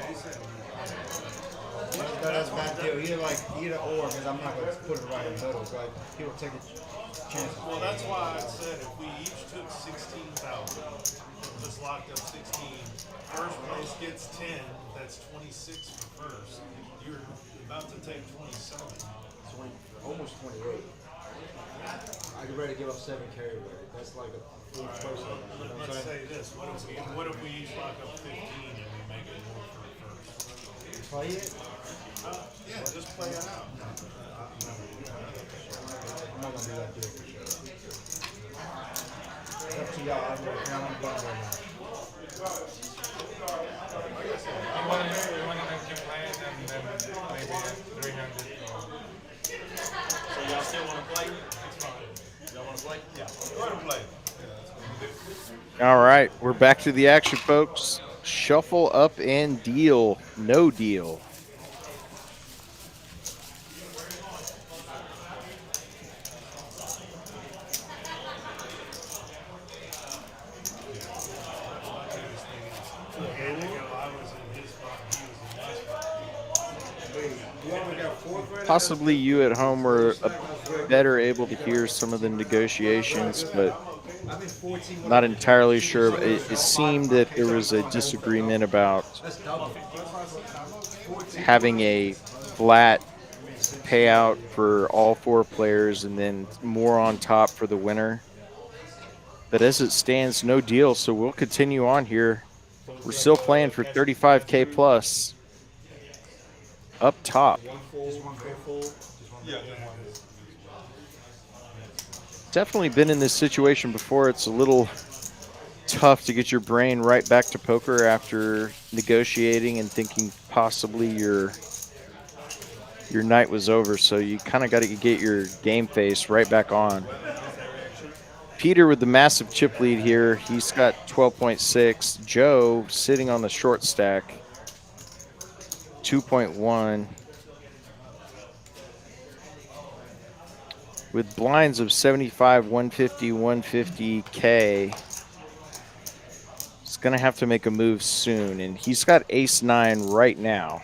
That's a bad deal. Either or, because I'm not going to put it right in the middle. It's like people take a chance. Well, that's why I said if we each took 16,000, just locked up 16. First place gets 10. That's 26 for first. You're about to take 27. Almost 28. I'd ready to give up 7 carry away. That's like a full choice. Let's say this. What if we each lock up 15 and we make it more for first? Play it? Yeah, just play it out. I'm not going to do that deal for sure. It's up to y'all. I'm going to button right now. You want to make him play it and then maybe 300 or... So y'all still want to play? Y'all want to play? Yeah. Go ahead and play. All right, we're back to the action, folks. Shuffle up and deal. No deal. Possibly you at home were better able to hear some of the negotiations, but not entirely sure. It seemed that there was a disagreement about having a flat payout for all 4 players and then more on top for the winner. But as it stands, no deal, so we'll continue on here. We're still playing for 35K plus up top. Definitely been in this situation before. It's a little tough to get your brain right back to poker after negotiating and thinking possibly your night was over. So you kind of got to get your game face right back on. Peter with the massive chip lead here. He's got 12.6. Joe sitting on the short stack, 2.1. With blinds of 75, 150, 150K. He's going to have to make a move soon. And he's got ace-9 right now.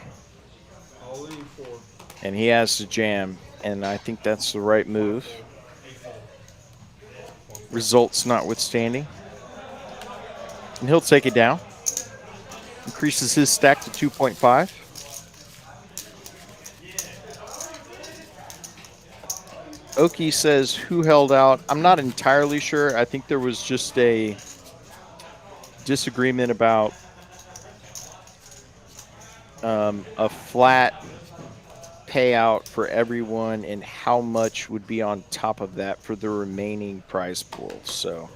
And he has to jam. And I think that's the right move. Results notwithstanding. And he'll take it down. Increases his stack to 2.5. Oki says, who held out? I'm not entirely sure. I think there was just a disagreement about a flat payout for everyone and how much would be on top of that for the remaining prize pool. So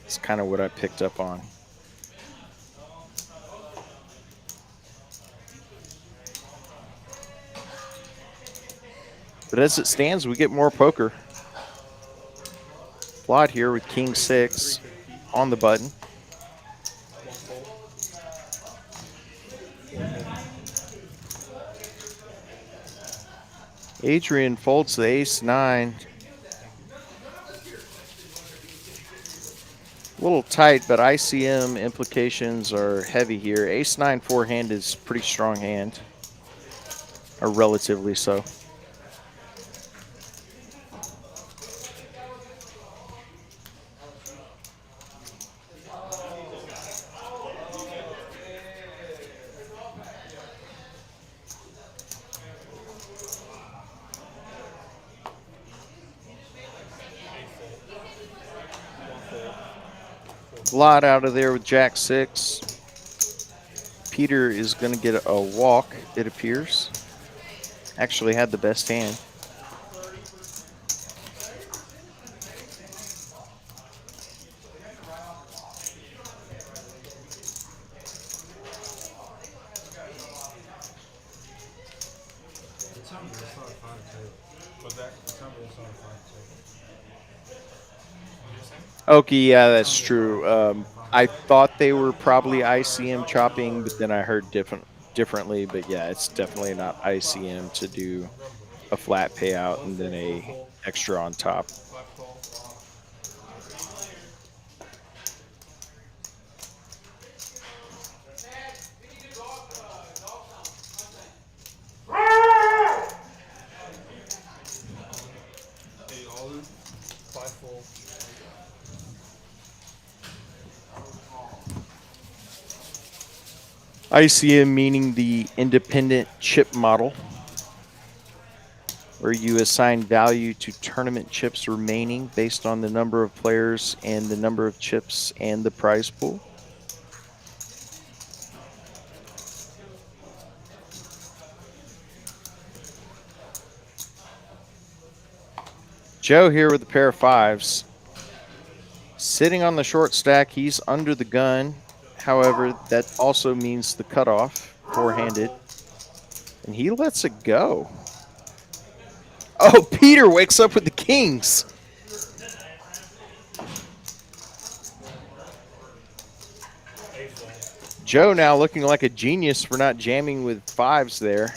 it's kind of what I picked up on. But as it stands, we get more poker. Vlad here with King 6 on the button. Adrien folds the ace-9. A little tight, but ICM implications are heavy here. Ace-9 forehand is a pretty strong hand, or relatively so. Vlad out of there with Jack 6. Peter is going to get a walk, it appears. Actually had the best hand. Okay, yeah, that's true. I thought they were probably ICM chopping, but then I heard differently. But yeah, it's definitely not ICM to do a flat payout and then a extra on top. ICM meaning the independent chip model, where you assign value to tournament chips remaining based on the number of players and the number of chips and the prize pool. Joe here with a pair of 5s. Sitting on the short stack, he's under the gun. However, that also means the cutoff, four-handed. And he lets it go. Oh, Peter wakes up with the kings. Joe now looking like a genius for not jamming with 5s there.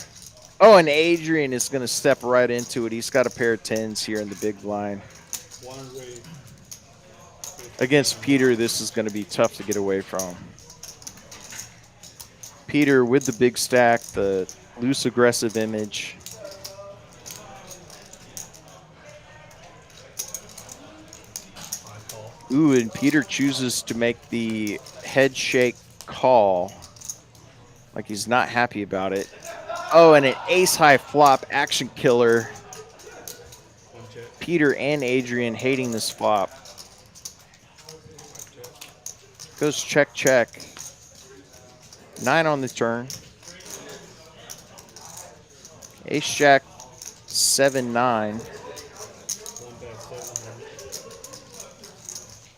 Oh, and Adrien is going to step right into it. He's got a pair of 10s here in the big blind. Against Peter, this is going to be tough to get away from. Peter with the big stack, the loose aggressive image. Ooh, and Peter chooses to make the head shake call. Like he's not happy about it. Oh, and an ace high flop action killer. Peter and Adrien hating this flop. Goes check, check. 9 on the turn. Ace jack 7-9.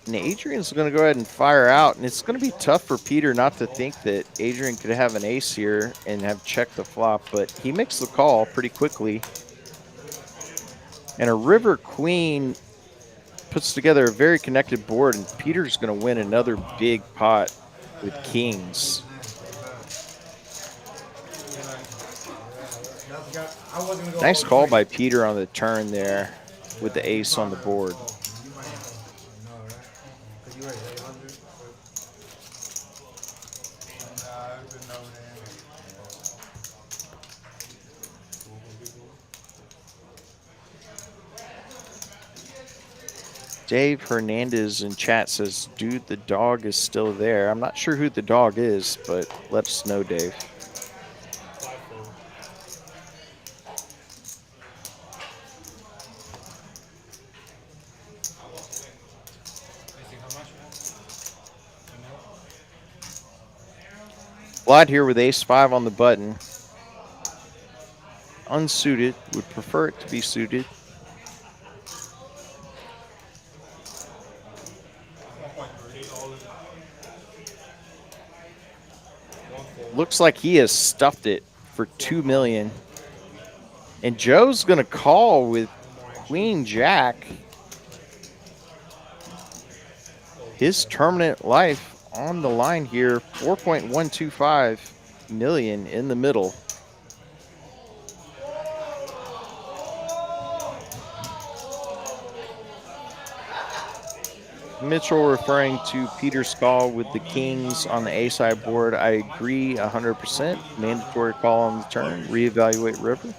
And Adrian's going to go ahead and fire out, and it's going to be tough for Peter not to think that Adrien could have an ace here and have checked the flop, but he makes the call pretty quickly. And a river queen puts together a very connected board, and Peter's going to win another big pot with kings. Nice call by Peter on the turn there with the ace on the board. Dave Hernandez in chat says, dude, the dog is still there. I'm not sure who the dog is, but let us know, Dave. Vlad here with ace-5 on the button. Unsuited, would prefer it to be suited. Looks like he has stuffed it for $2 million. And Joe's going to call with Queen Jack. His tournament life on the line here, $4.125 million in the middle. Mitchell referring to Peter's call with the kings on the ace-high board. I agree 100%. Mandatory call on the turn. Reevaluate river.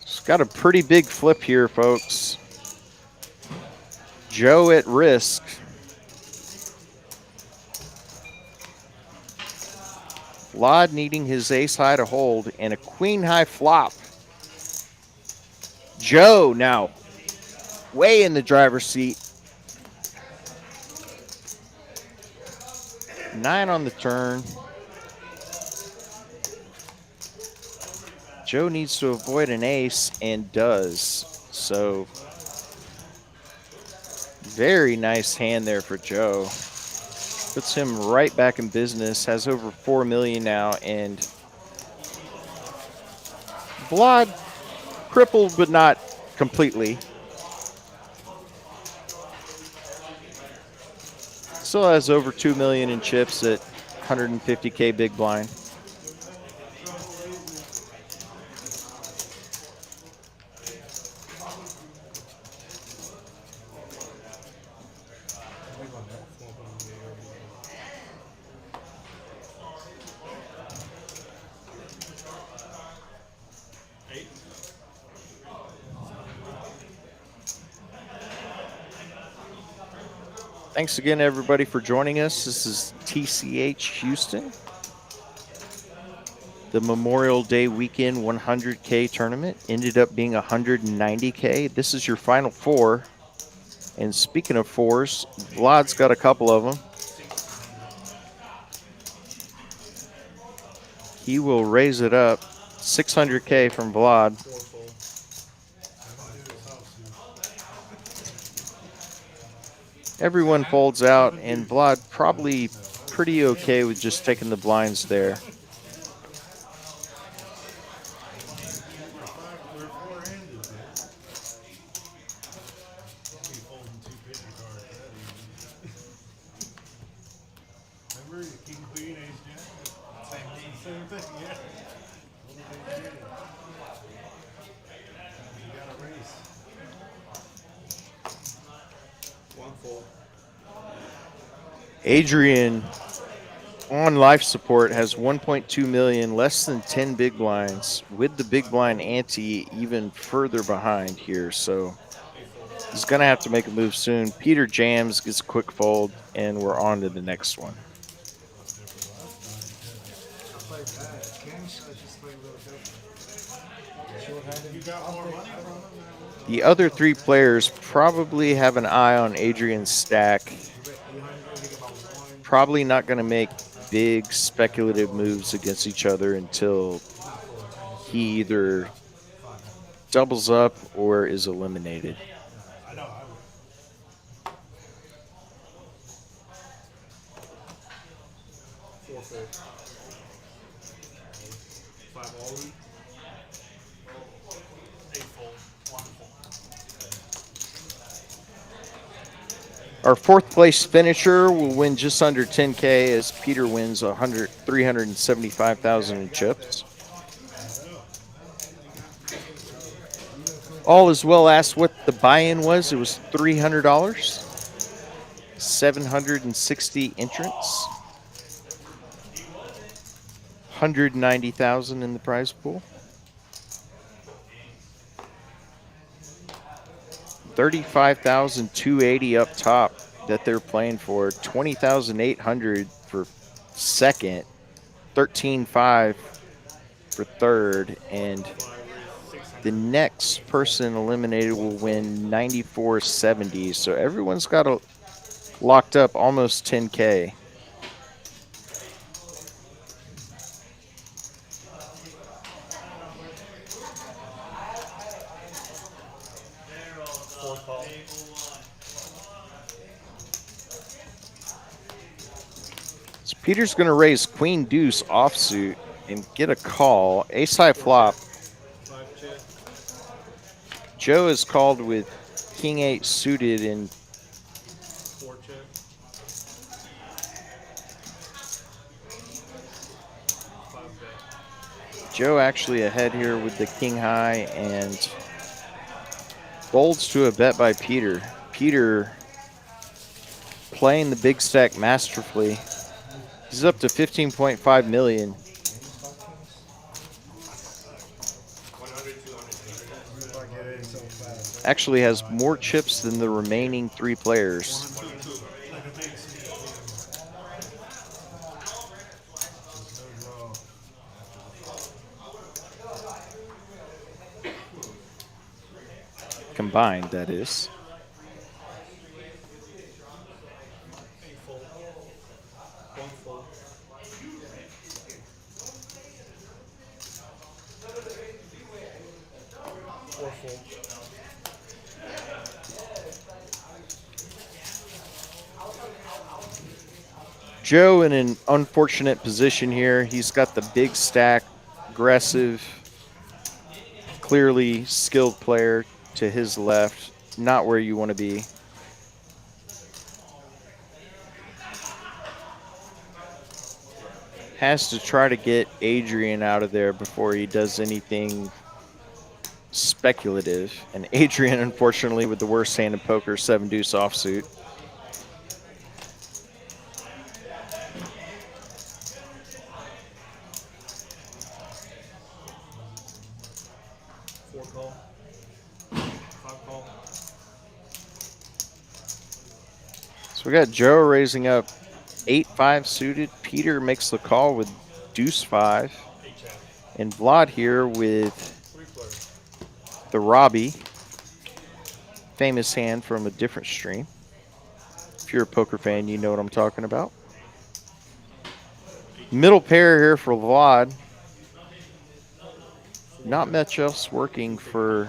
It's got a pretty big flip here, folks. Joe at risk. Vlad needing his ace high to hold and a queen high flop. Joe now way in the driver's seat. 9 on the turn. Joe needs to avoid an ace and does. So very nice hand there for Joe. Puts him right back in business. Has over $4 million now, and Vlad crippled, but not completely. Still has over $2 million in chips at 150K big blind. Thanks again, everybody, for joining us. This is TCH Houston, the Memorial Day weekend 100K tournament. Ended up being 190K. This is your final 4. And speaking of 4s, Vlad's got a couple of them. He will raise it up. 600K from Vlad. Everyone folds out, and Vlad probably pretty okay with just taking the blinds there. river, king, queen, ace, jack. Same thing, yeah. You got a race. One full. Adrien on life support has 1.2 million, less than 10 big blinds, with the big blind ante even further behind here. So he's going to have to make a move soon. Peter jams, gets a quick fold, and we're on to the next one. I played bad. Kings, I just played a little different. Short-handed. You got more money from him? The other three players probably have an eye on Adrian's stack. Probably not going to make big speculative moves against each other until he either doubles up or is eliminated. I know, I would. Four full. Five all in. 8 full, 1 full. Our fourth place finisher will win just under 10K as Peter wins 375,000 in chips. All is well asked what the buy-in was. It was $300. 760 entrants. 190,000 in the prize pool. 35,280 up top that they're playing for. 20,800 for second. 13,500 for third, and the next person eliminated will win 94.70. So everyone's got a locked up almost 10K. So Peter's going to raise Queen Deuce offsuit and get a call. Ace high flop. 5 check. Joe is called with King 8 suited and 4 check. 5 bet. Joe actually ahead here with the King high and folds to a bet by Peter. Peter playing the big stack masterfully. He's up to 15.5 million. 100, 200. Actually has more chips than the remaining three players. Combined, that is. 8 full. 1 full. 4 full. Joe in an unfortunate position here. He's got the big stack, aggressive, clearly skilled player to his left. Not where you want to be. Has to try to get Adrien out of there before he does anything speculative. And Adrien, unfortunately, with the worst hand in poker, 7 deuce offsuit. Call. 5 call. So we got Joe raising up 8-5 suited. Peter makes the call with deuce 5. 8 check. And Vlad here with 3 players. the Robbie. Famous hand from a different stream. If you're a poker fan, you know what I'm talking about. Middle pair here for Vlad. Not much else working for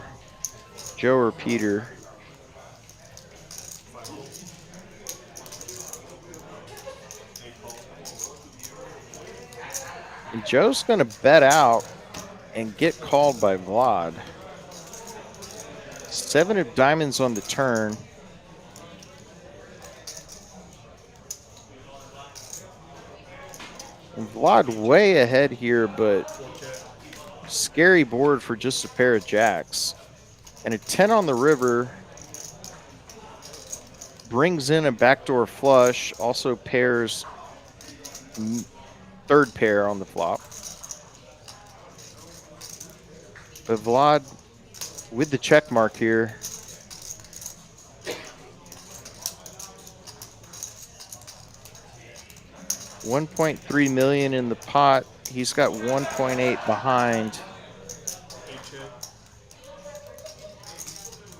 Joe or Peter. And Joe's going to bet out and get called by Vlad. 7 of diamonds on the turn. And Vlad way ahead here, but scary board for just a pair of jacks. And a 10 on the river brings in a backdoor flush, also pairs third pair on the flop. But Vlad with the check mark here. $1.3 million in the pot. He's got 1.8 behind.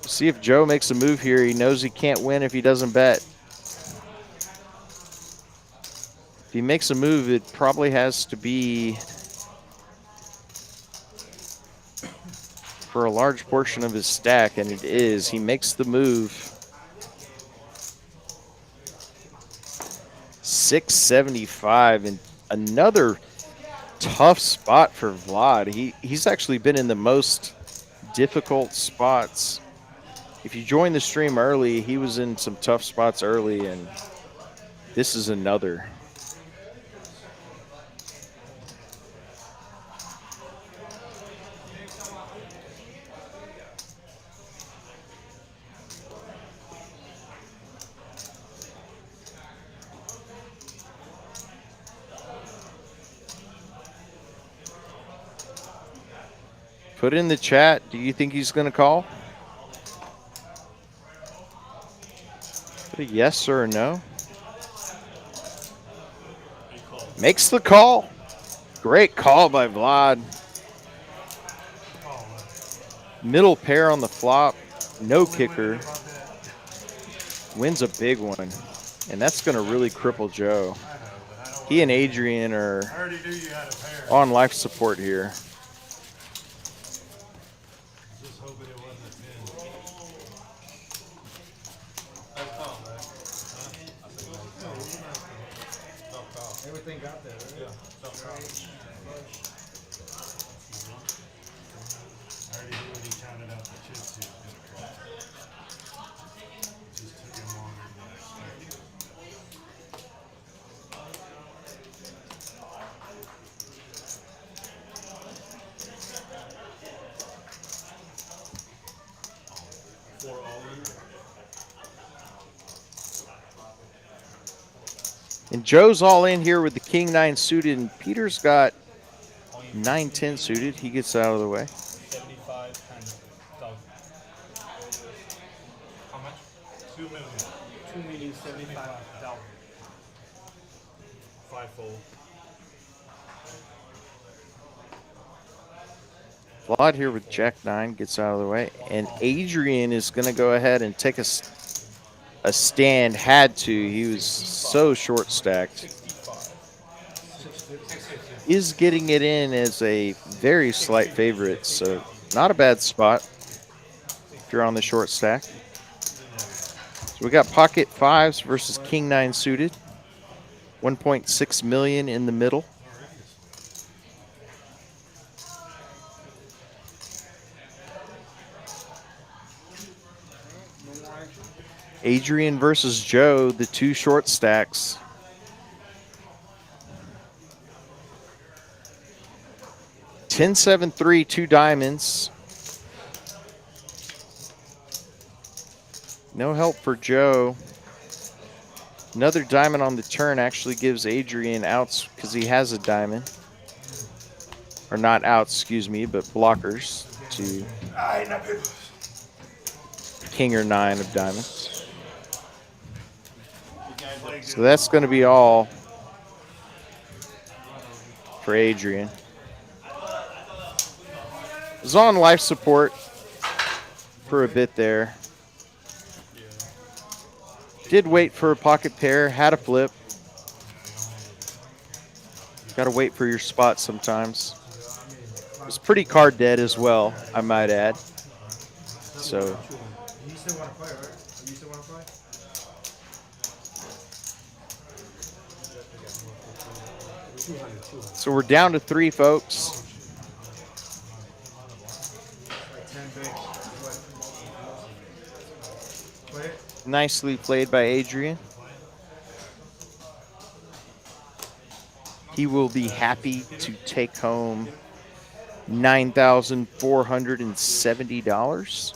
See if Joe makes a move here. He knows he can't win if he doesn't bet. If he makes a move, it probably has to be for a large portion of his stack, and it is. He makes the move. 675, and another tough spot for Vlad. He's actually been in the most difficult spots. If you joined the stream early, he was in some tough spots early, and this is another. Put in the chat, do you think he's going to call? Put a yes or a no. Makes the call. Great call by Vlad. Middle pair on the flop. No kicker. Wins a big one. And that's going to really cripple Joe. He and Adrien are on life support here. Everything got there, right? Yeah. I already knew when he counted out the chips he was going to call. It just took him longer than expected. For all in. And Joe's all in here with the king 9 suited, and Peter's got 9-10 suited. He gets out of the way. 75,000. How much? 2 million. 2,075,000. Fivefold. Vlad here with jack 9 gets out of the way, and Adrien is going to go ahead and take a stand. Had to. He was so short stacked. Is getting it in as a very slight favorite, so not a bad spot if you're on the short stack. So we got pocket 5s versus king 9 suited. 1.6 million in the middle. Adrien versus Joe, the two short stacks. $10-7-3, 2 diamonds. No help for Joe. Another diamond on the turn actually gives Adrien outs because he has a diamond. Or not outs, excuse me, but blockers to king or 9 of diamonds. So that's going to be all for Adrien. Was on life support for a bit there. Did wait for a pocket pair, had a flip. Got to wait for your spot sometimes. It was pretty card dead as well, I might add. So. You still want to play, right? You still want to play? So we're down to 3, folks. Like 10 bigs. Play it. Nicely played by Adrien. he will be happy to take home $9,470.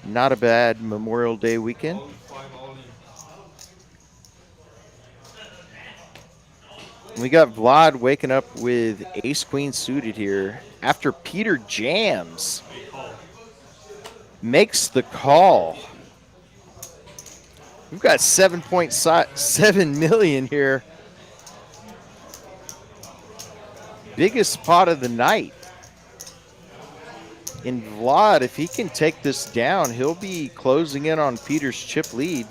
Not a bad Memorial Day weekend. We got Vlad waking up with ace queen suited here after Peter jams. Makes the call. We've got 7.7 million here. Biggest pot of the night. And Vlad, if he can take this down, he'll be closing in on Peter's chip lead.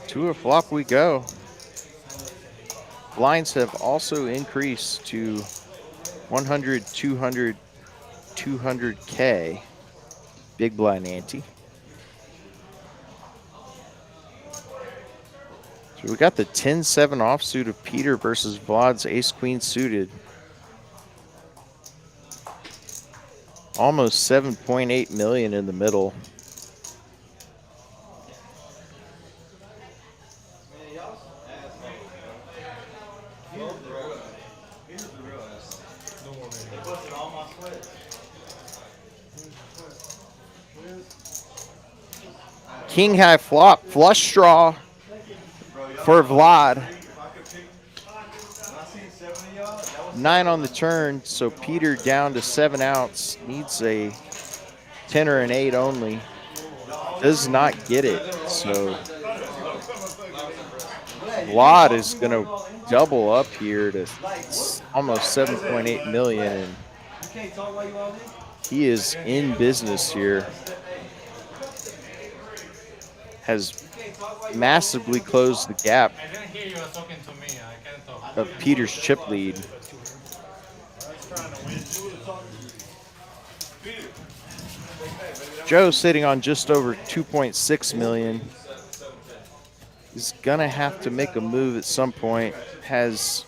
To a flop we go. Blinds have also increased to 100, 200, 200K. Big blind ante. So we got the 10-7 offsuit of Peter versus Vlad's ace-queen suited. Almost 7.8 million in the middle. King high flop, flush draw for Vlad. 9 on the turn, so Peter down to 7 outs. Needs a 10 or an 8 only. Does not get it, so Vlad is going to double up here to almost 7.8 million. And he is in business here. Has massively closed the gap of Peter's chip lead. Joe sitting on just over 2.6 million. He's gonna have to make a move at some point. Has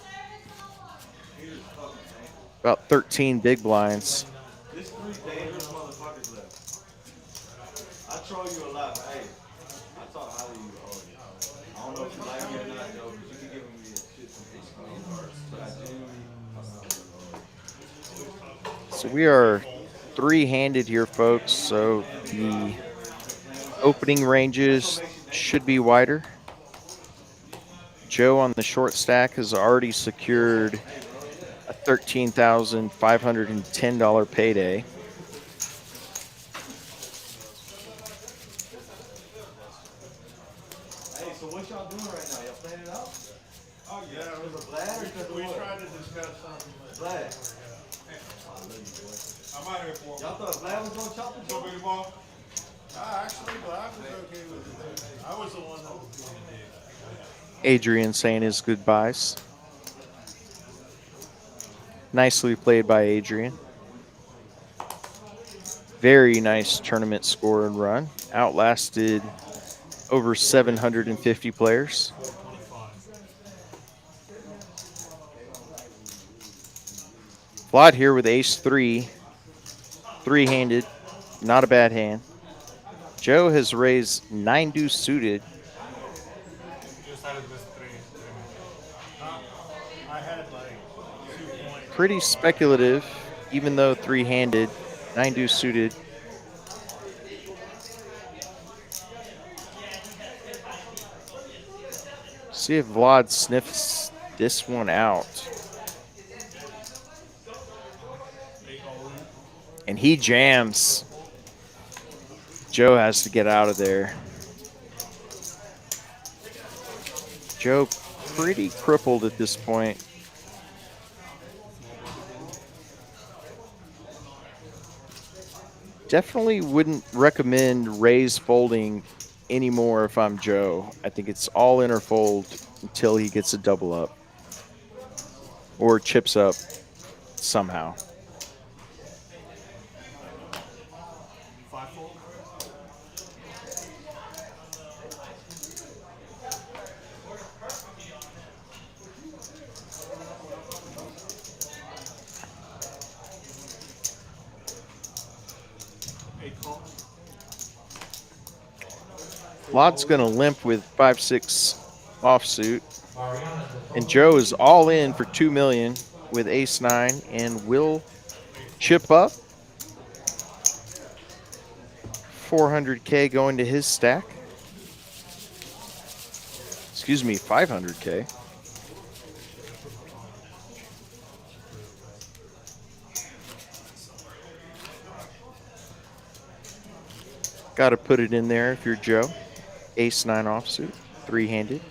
about 13 big blinds. There's 3 dangerous motherfuckers left. I troll you a lot, but hey, I talk highly of you already. I don't know if you like me or not, though, but you can give me a shit from cards. But I do. So we are 3-handed here, folks. So the opening ranges should be wider. Joe on the short stack has already secured a $13,510 payday. Hey, so what y'all doing right now? Y'all playing it out? Oh, yeah. Because of Vlad or because of We what? tried to discuss something. Vlad. I'm out here for Y'all thought Vlad was going to chop the So chop? big ball? Actually, but I was okay with it. I was the one that was being a dick. Adrien saying his goodbyes. Nicely played by Adrien. Very nice tournament score and run. Outlasted over 750 players. Vlad here with ace-3. 3-handed. Not a bad hand. Joe has raised 9 deuce suited. I had like 2 points. Pretty speculative, even though 3-handed. 9 deuce suited. See if Vlad sniffs this one out. And he jams. Joe has to get out of there. Joe pretty crippled at this point. Definitely wouldn't recommend raise folding anymore if I'm Joe. I think it's all in or fold until he gets a double up or chips up somehow. Vlaud's going to limp with 5-6 offsuit. And Joe is all in for $2 million with ace-9 and will chip up. 400K going to his stack. Excuse me, 500K. Got to put it in there if you're Joe. Ace-9 offsuit, three-handed.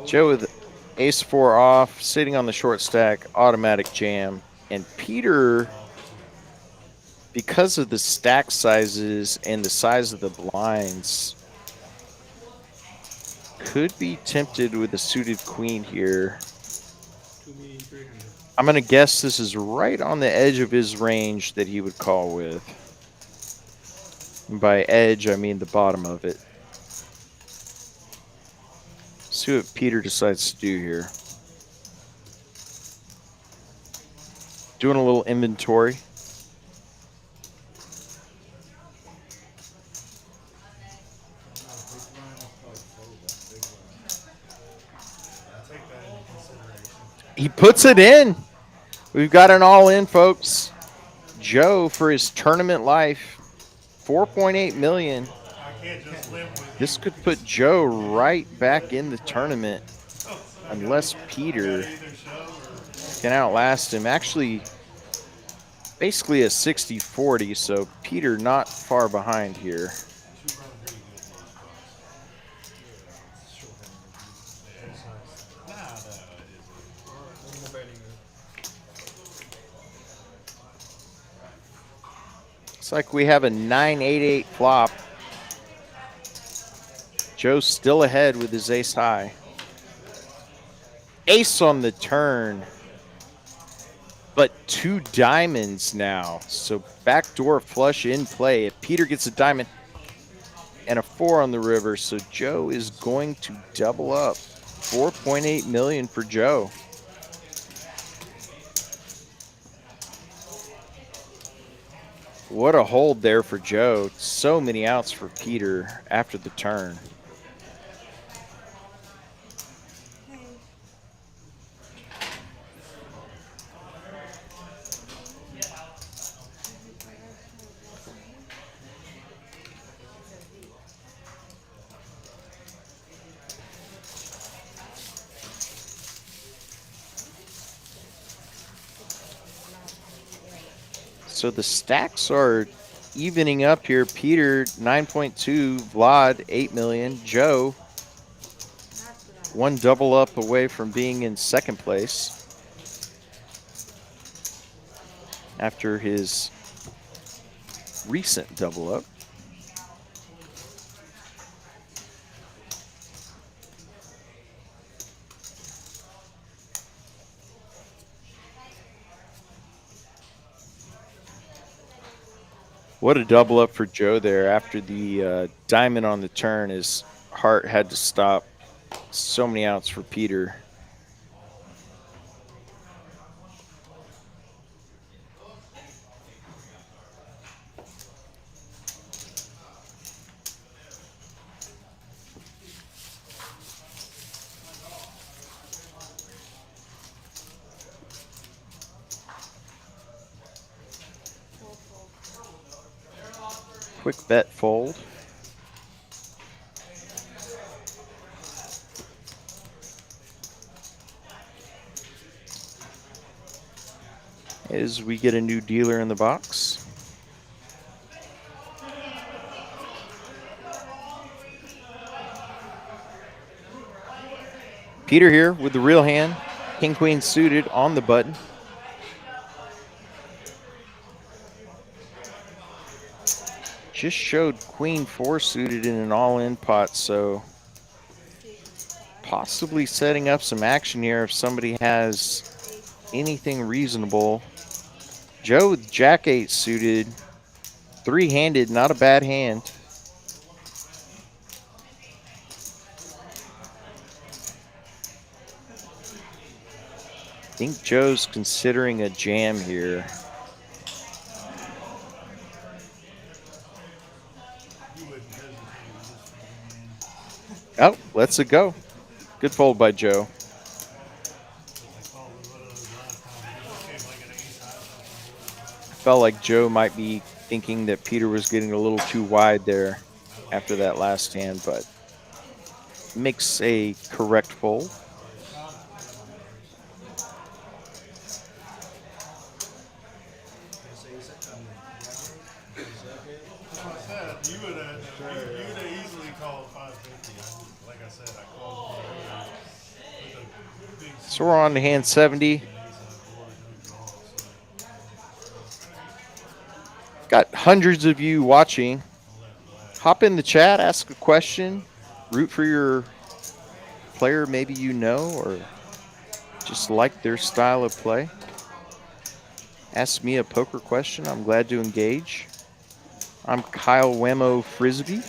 Joe with ace-4 off, sitting on the short stack, automatic jam. And Peter, because of the stack sizes and the size of the blinds, could be tempted with a suited queen here. I'm going to guess this is right on the edge of his range that he would call with. And by edge, I mean the bottom of it. See what Peter decides to do here. Doing a little inventory. He puts it in. We've got an all-in, folks. Joe, for his tournament life, $4.8 million. This could put Joe right back in the tournament unless Peter can outlast him. Actually, basically a 60-40, so Peter not far behind here. Looks like we have a 9-8-8 flop. Joe's still ahead with his ace high. Ace on the turn, but 2 diamonds now. So backdoor flush in play. If Peter gets a diamond and a 4 on the river, so Joe is going to double up. 4.8 million for Joe. What a hold there for Joe. So many outs for Peter after the turn. So the stacks are evening up here. Peter, 9.2. Vlad, 8 million. Joe, 1 double up away from being in second place after his recent double up. What a double up for Joe there after the diamond on the turn. His heart had to stop. So many outs for Peter. Quick bet fold. As we get a new dealer in the box. Peter here with the real hand. King, queen suited on the button. Just showed queen 4 suited in an all-in pot, so possibly setting up some action here if somebody has anything reasonable. Joe with Jack 8 suited. Three-handed, not a bad hand. I think Joe's considering a jam here. Oh, lets it go. Good fold by Joe. Felt like Joe might be thinking that Peter was getting a little too wide there after that last hand, but makes a correct fold. You would have easily called 550. Like I said, I called with a big. So we're on to hand 70. Got hundreds of you watching. Hop in the chat, ask a question, root for your player maybe you know or just like their style of play. Ask me a poker question. I'm glad to engage. I'm Kyle Wemo Frisbee.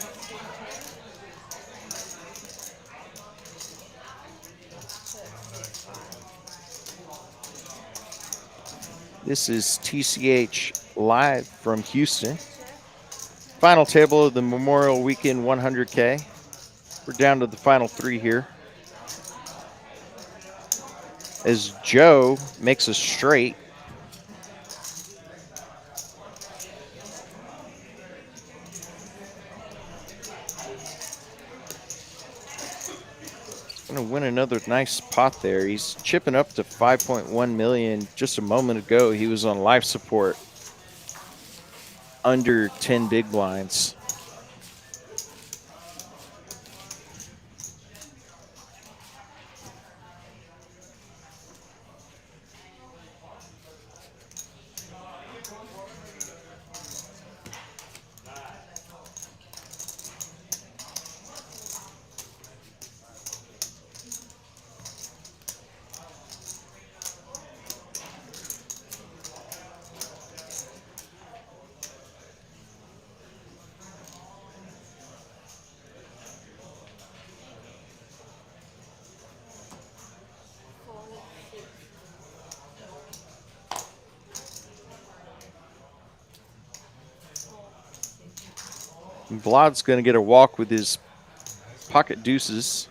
This is TCH live from Houston. Final table of the Memorial Weekend 100K. We're down to the final three here. As Joe makes a straight. Going to win another nice pot there. He's chipping up to 5.1 million. Just a moment ago, he was on life support under 10 big blinds. Vlad's going to get a walk with his pocket deuces.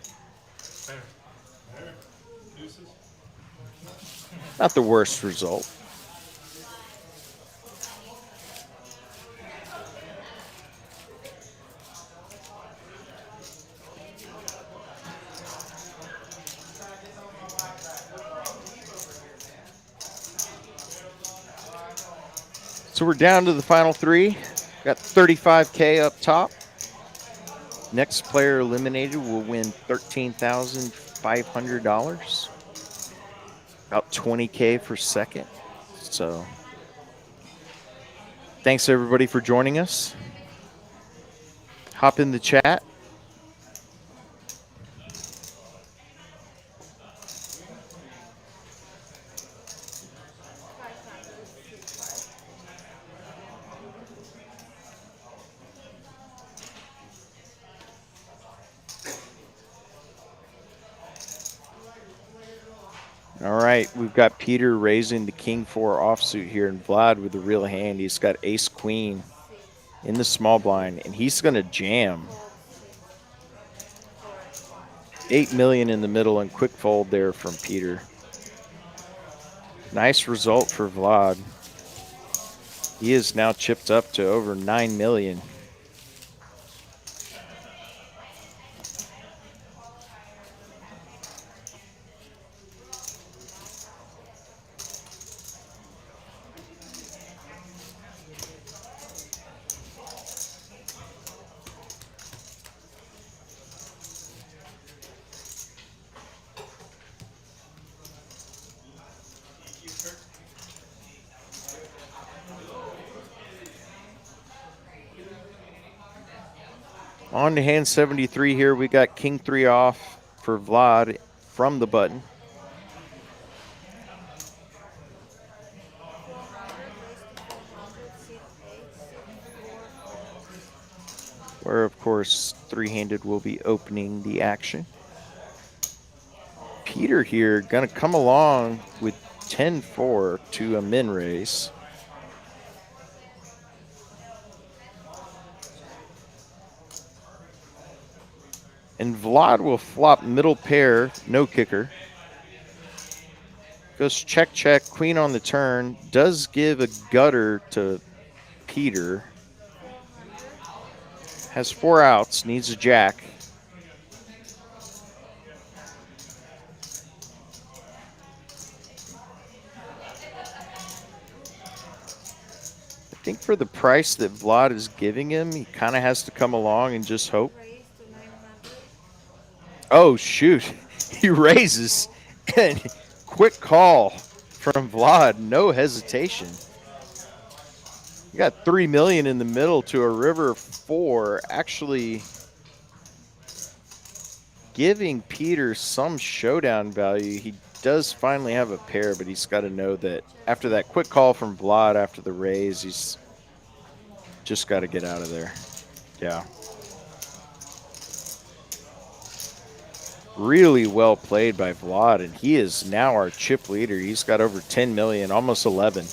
Not the worst result. So we're down to the final three. Got 35K up top. Next player eliminated will win $13,500. About 20K for second. So thanks everybody for joining us. Hop in the chat. All right, we've got Peter raising the King 4 offsuit here, and Vlad with the real hand. He's got Ace Queen in the small blind, and he's going to jam. 8 million in the middle, and quick fold there from Peter. Nice result for Vlad. He is now chipped up to over 9 million. On to hand 73 here. We got King 3 off for Vlad from the button. where, of course, three-handed will be opening the action. Peter here going to come along with 10-4 to a min raise. And Vlad will flop middle pair, no kicker. Goes check, check, queen on the turn. Does give a gutter to Peter. Has 4 outs, needs a jack. I think for the price that Vlad is giving him, he kind of has to come along and just hope. Oh, shoot. He raises. And quick call from Vlad. No hesitation. You got 3 million in the middle to a river 4. Actually giving Peter some showdown value. He does finally have a pair, but he's got to know that after that quick call from Vlad after the raise, he's just got to get out of there. Yeah. Really well played by Vlad, and he is now our chip leader. He's got over 10 million, almost 11.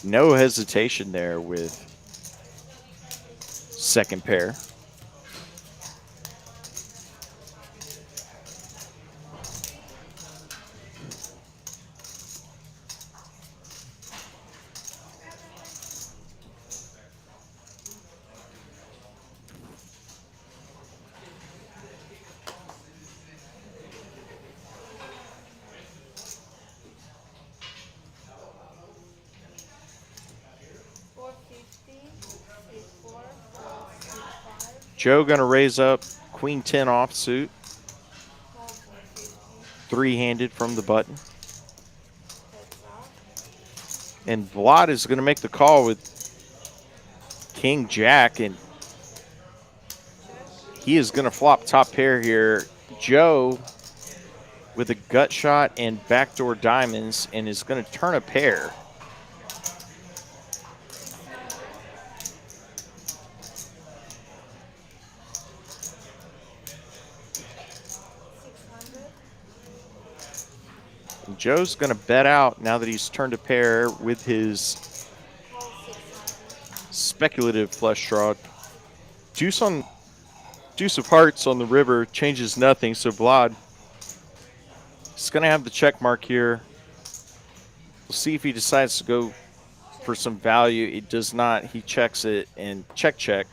No hesitation there with second pair. Joe going to raise up queen 10 offsuit. Three-handed from the button. And Vlad is going to make the call with king jack, and he is going to flop top pair here. Joe with a gut shot and backdoor diamonds, and is going to turn a pair. Joe's going to bet out now that he's turned a pair with his speculative flush draw. Deuce of hearts on the river changes nothing, so Vlad is going to have the check mark here. We'll see if he decides to go for some value. He does not. He checks it and check, check.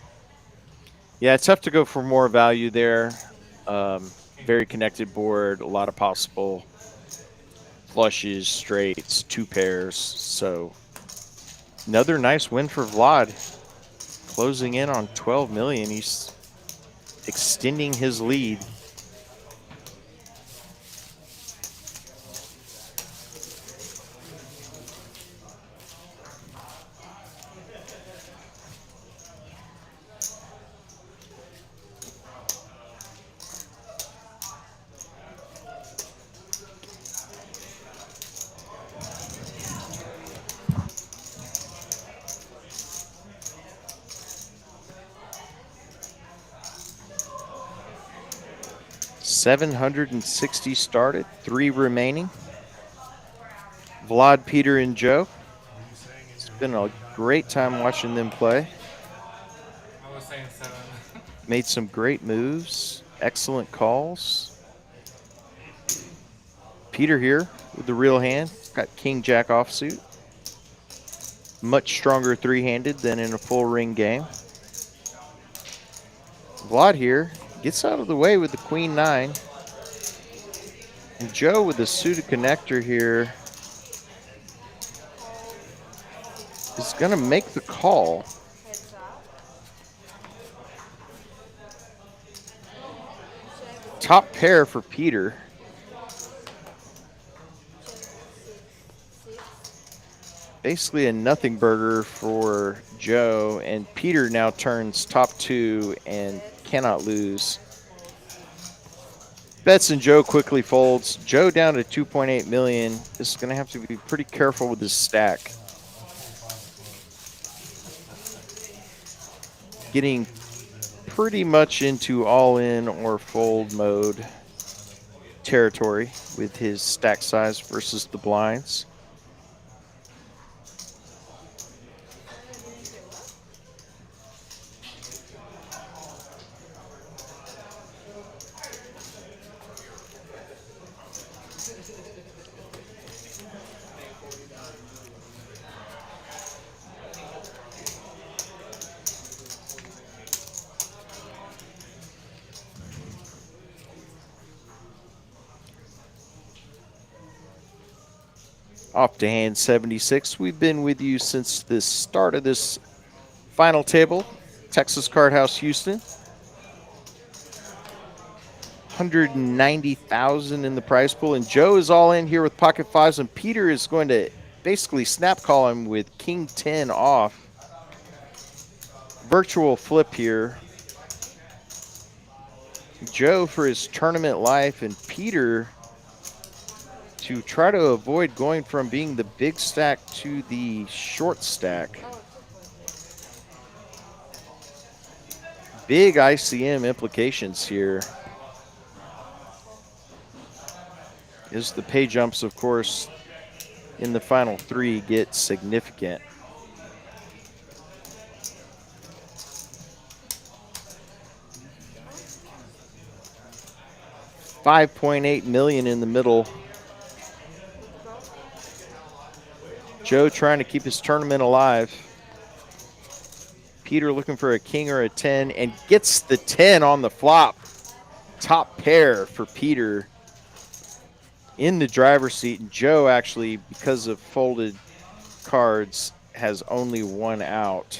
Yeah, it's tough to go for more value there. Very connected board, a lot of possible flushes, straights, 2 pairs. So another nice win for Vlad. Closing in on 12 million. He's extending his lead. $760 started, 3 remaining. Vlad, Peter, and Joe. It's been a great time watching them play. I was saying 7. Made some great moves, excellent calls. Peter here with the real hand. Got king jack offsuit. Much stronger three-handed than in a full ring game. Vlad here gets out of the way with the queen 9. And Joe with the suited connector here is going to make the call. Top pair for Peter. Basically a nothing burger for Joe, and Peter now turns top 2 and cannot lose. Bets and Joe quickly folds. Joe down to 2.8 million. This is going to have to be pretty careful with his stack. Getting pretty much into all-in or fold mode territory with his stack size versus the blinds. Off to hand 76. We've been with you since the start of this final table. Texas Card House, Houston. 190,000 in the prize pool. And Joe is all in here with pocket fives. And Peter is going to basically snap call him with King 10 off. Virtual flip here. Joe for his tournament life, and Peter to try to avoid going from being the big stack to the short stack. Big ICM implications here. As the pay jumps, of course, in the final three get significant. $5.8 million in the middle. Joe trying to keep his tournament alive. Peter looking for a king or a 10 and gets the 10 on the flop. Top pair for Peter in the driver's seat. And Joe actually, because of folded cards, has only one out.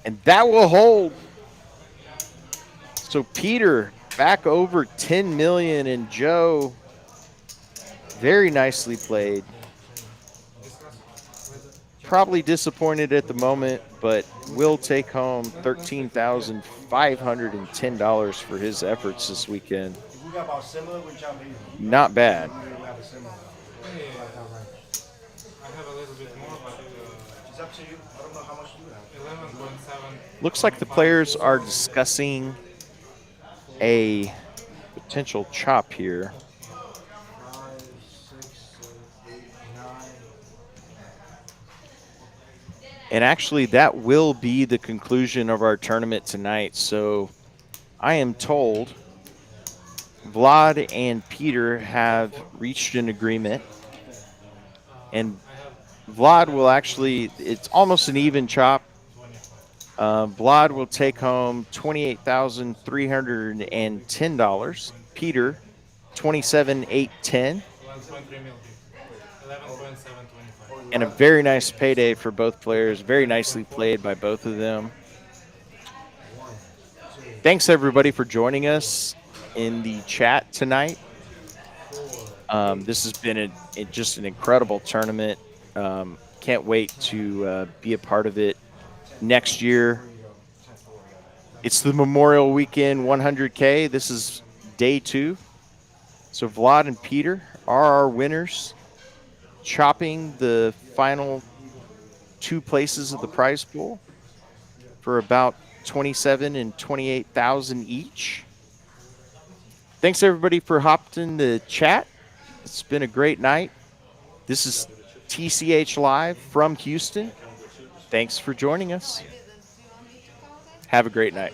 And that will hold. So Peter back over 10 million, and Joe very nicely played. Probably disappointed at the moment, but will take home $13,510 for his efforts this weekend. Not bad. I have a little bit more, but it's up to you. I don't know how much you have. 11.7. Looks like the players are discussing a potential chop here. 5, 6, 7, 8, 9. And actually, that will be the conclusion of our tournament tonight. So I am told Vlad and Peter have reached an agreement. And Vlad will actually, it's almost an even chop. Vlad will take home $28,310. Peter, $27,810. 11.3 million. 11.725. And a very nice payday for both players. Very nicely played by both of them. Thanks, everybody, for joining us in the chat tonight. This has been just an incredible tournament. Can't wait to be a part of it next year. It's the Memorial Weekend 100K. This is day 2. So Vlad and Peter are our winners, chopping the final 2 places of the prize pool for about 27 and 28,000 each. Thanks everybody for hopping in the chat. It's been a great night. This is TCH Live from Houston. Thanks for joining us. Have a great night.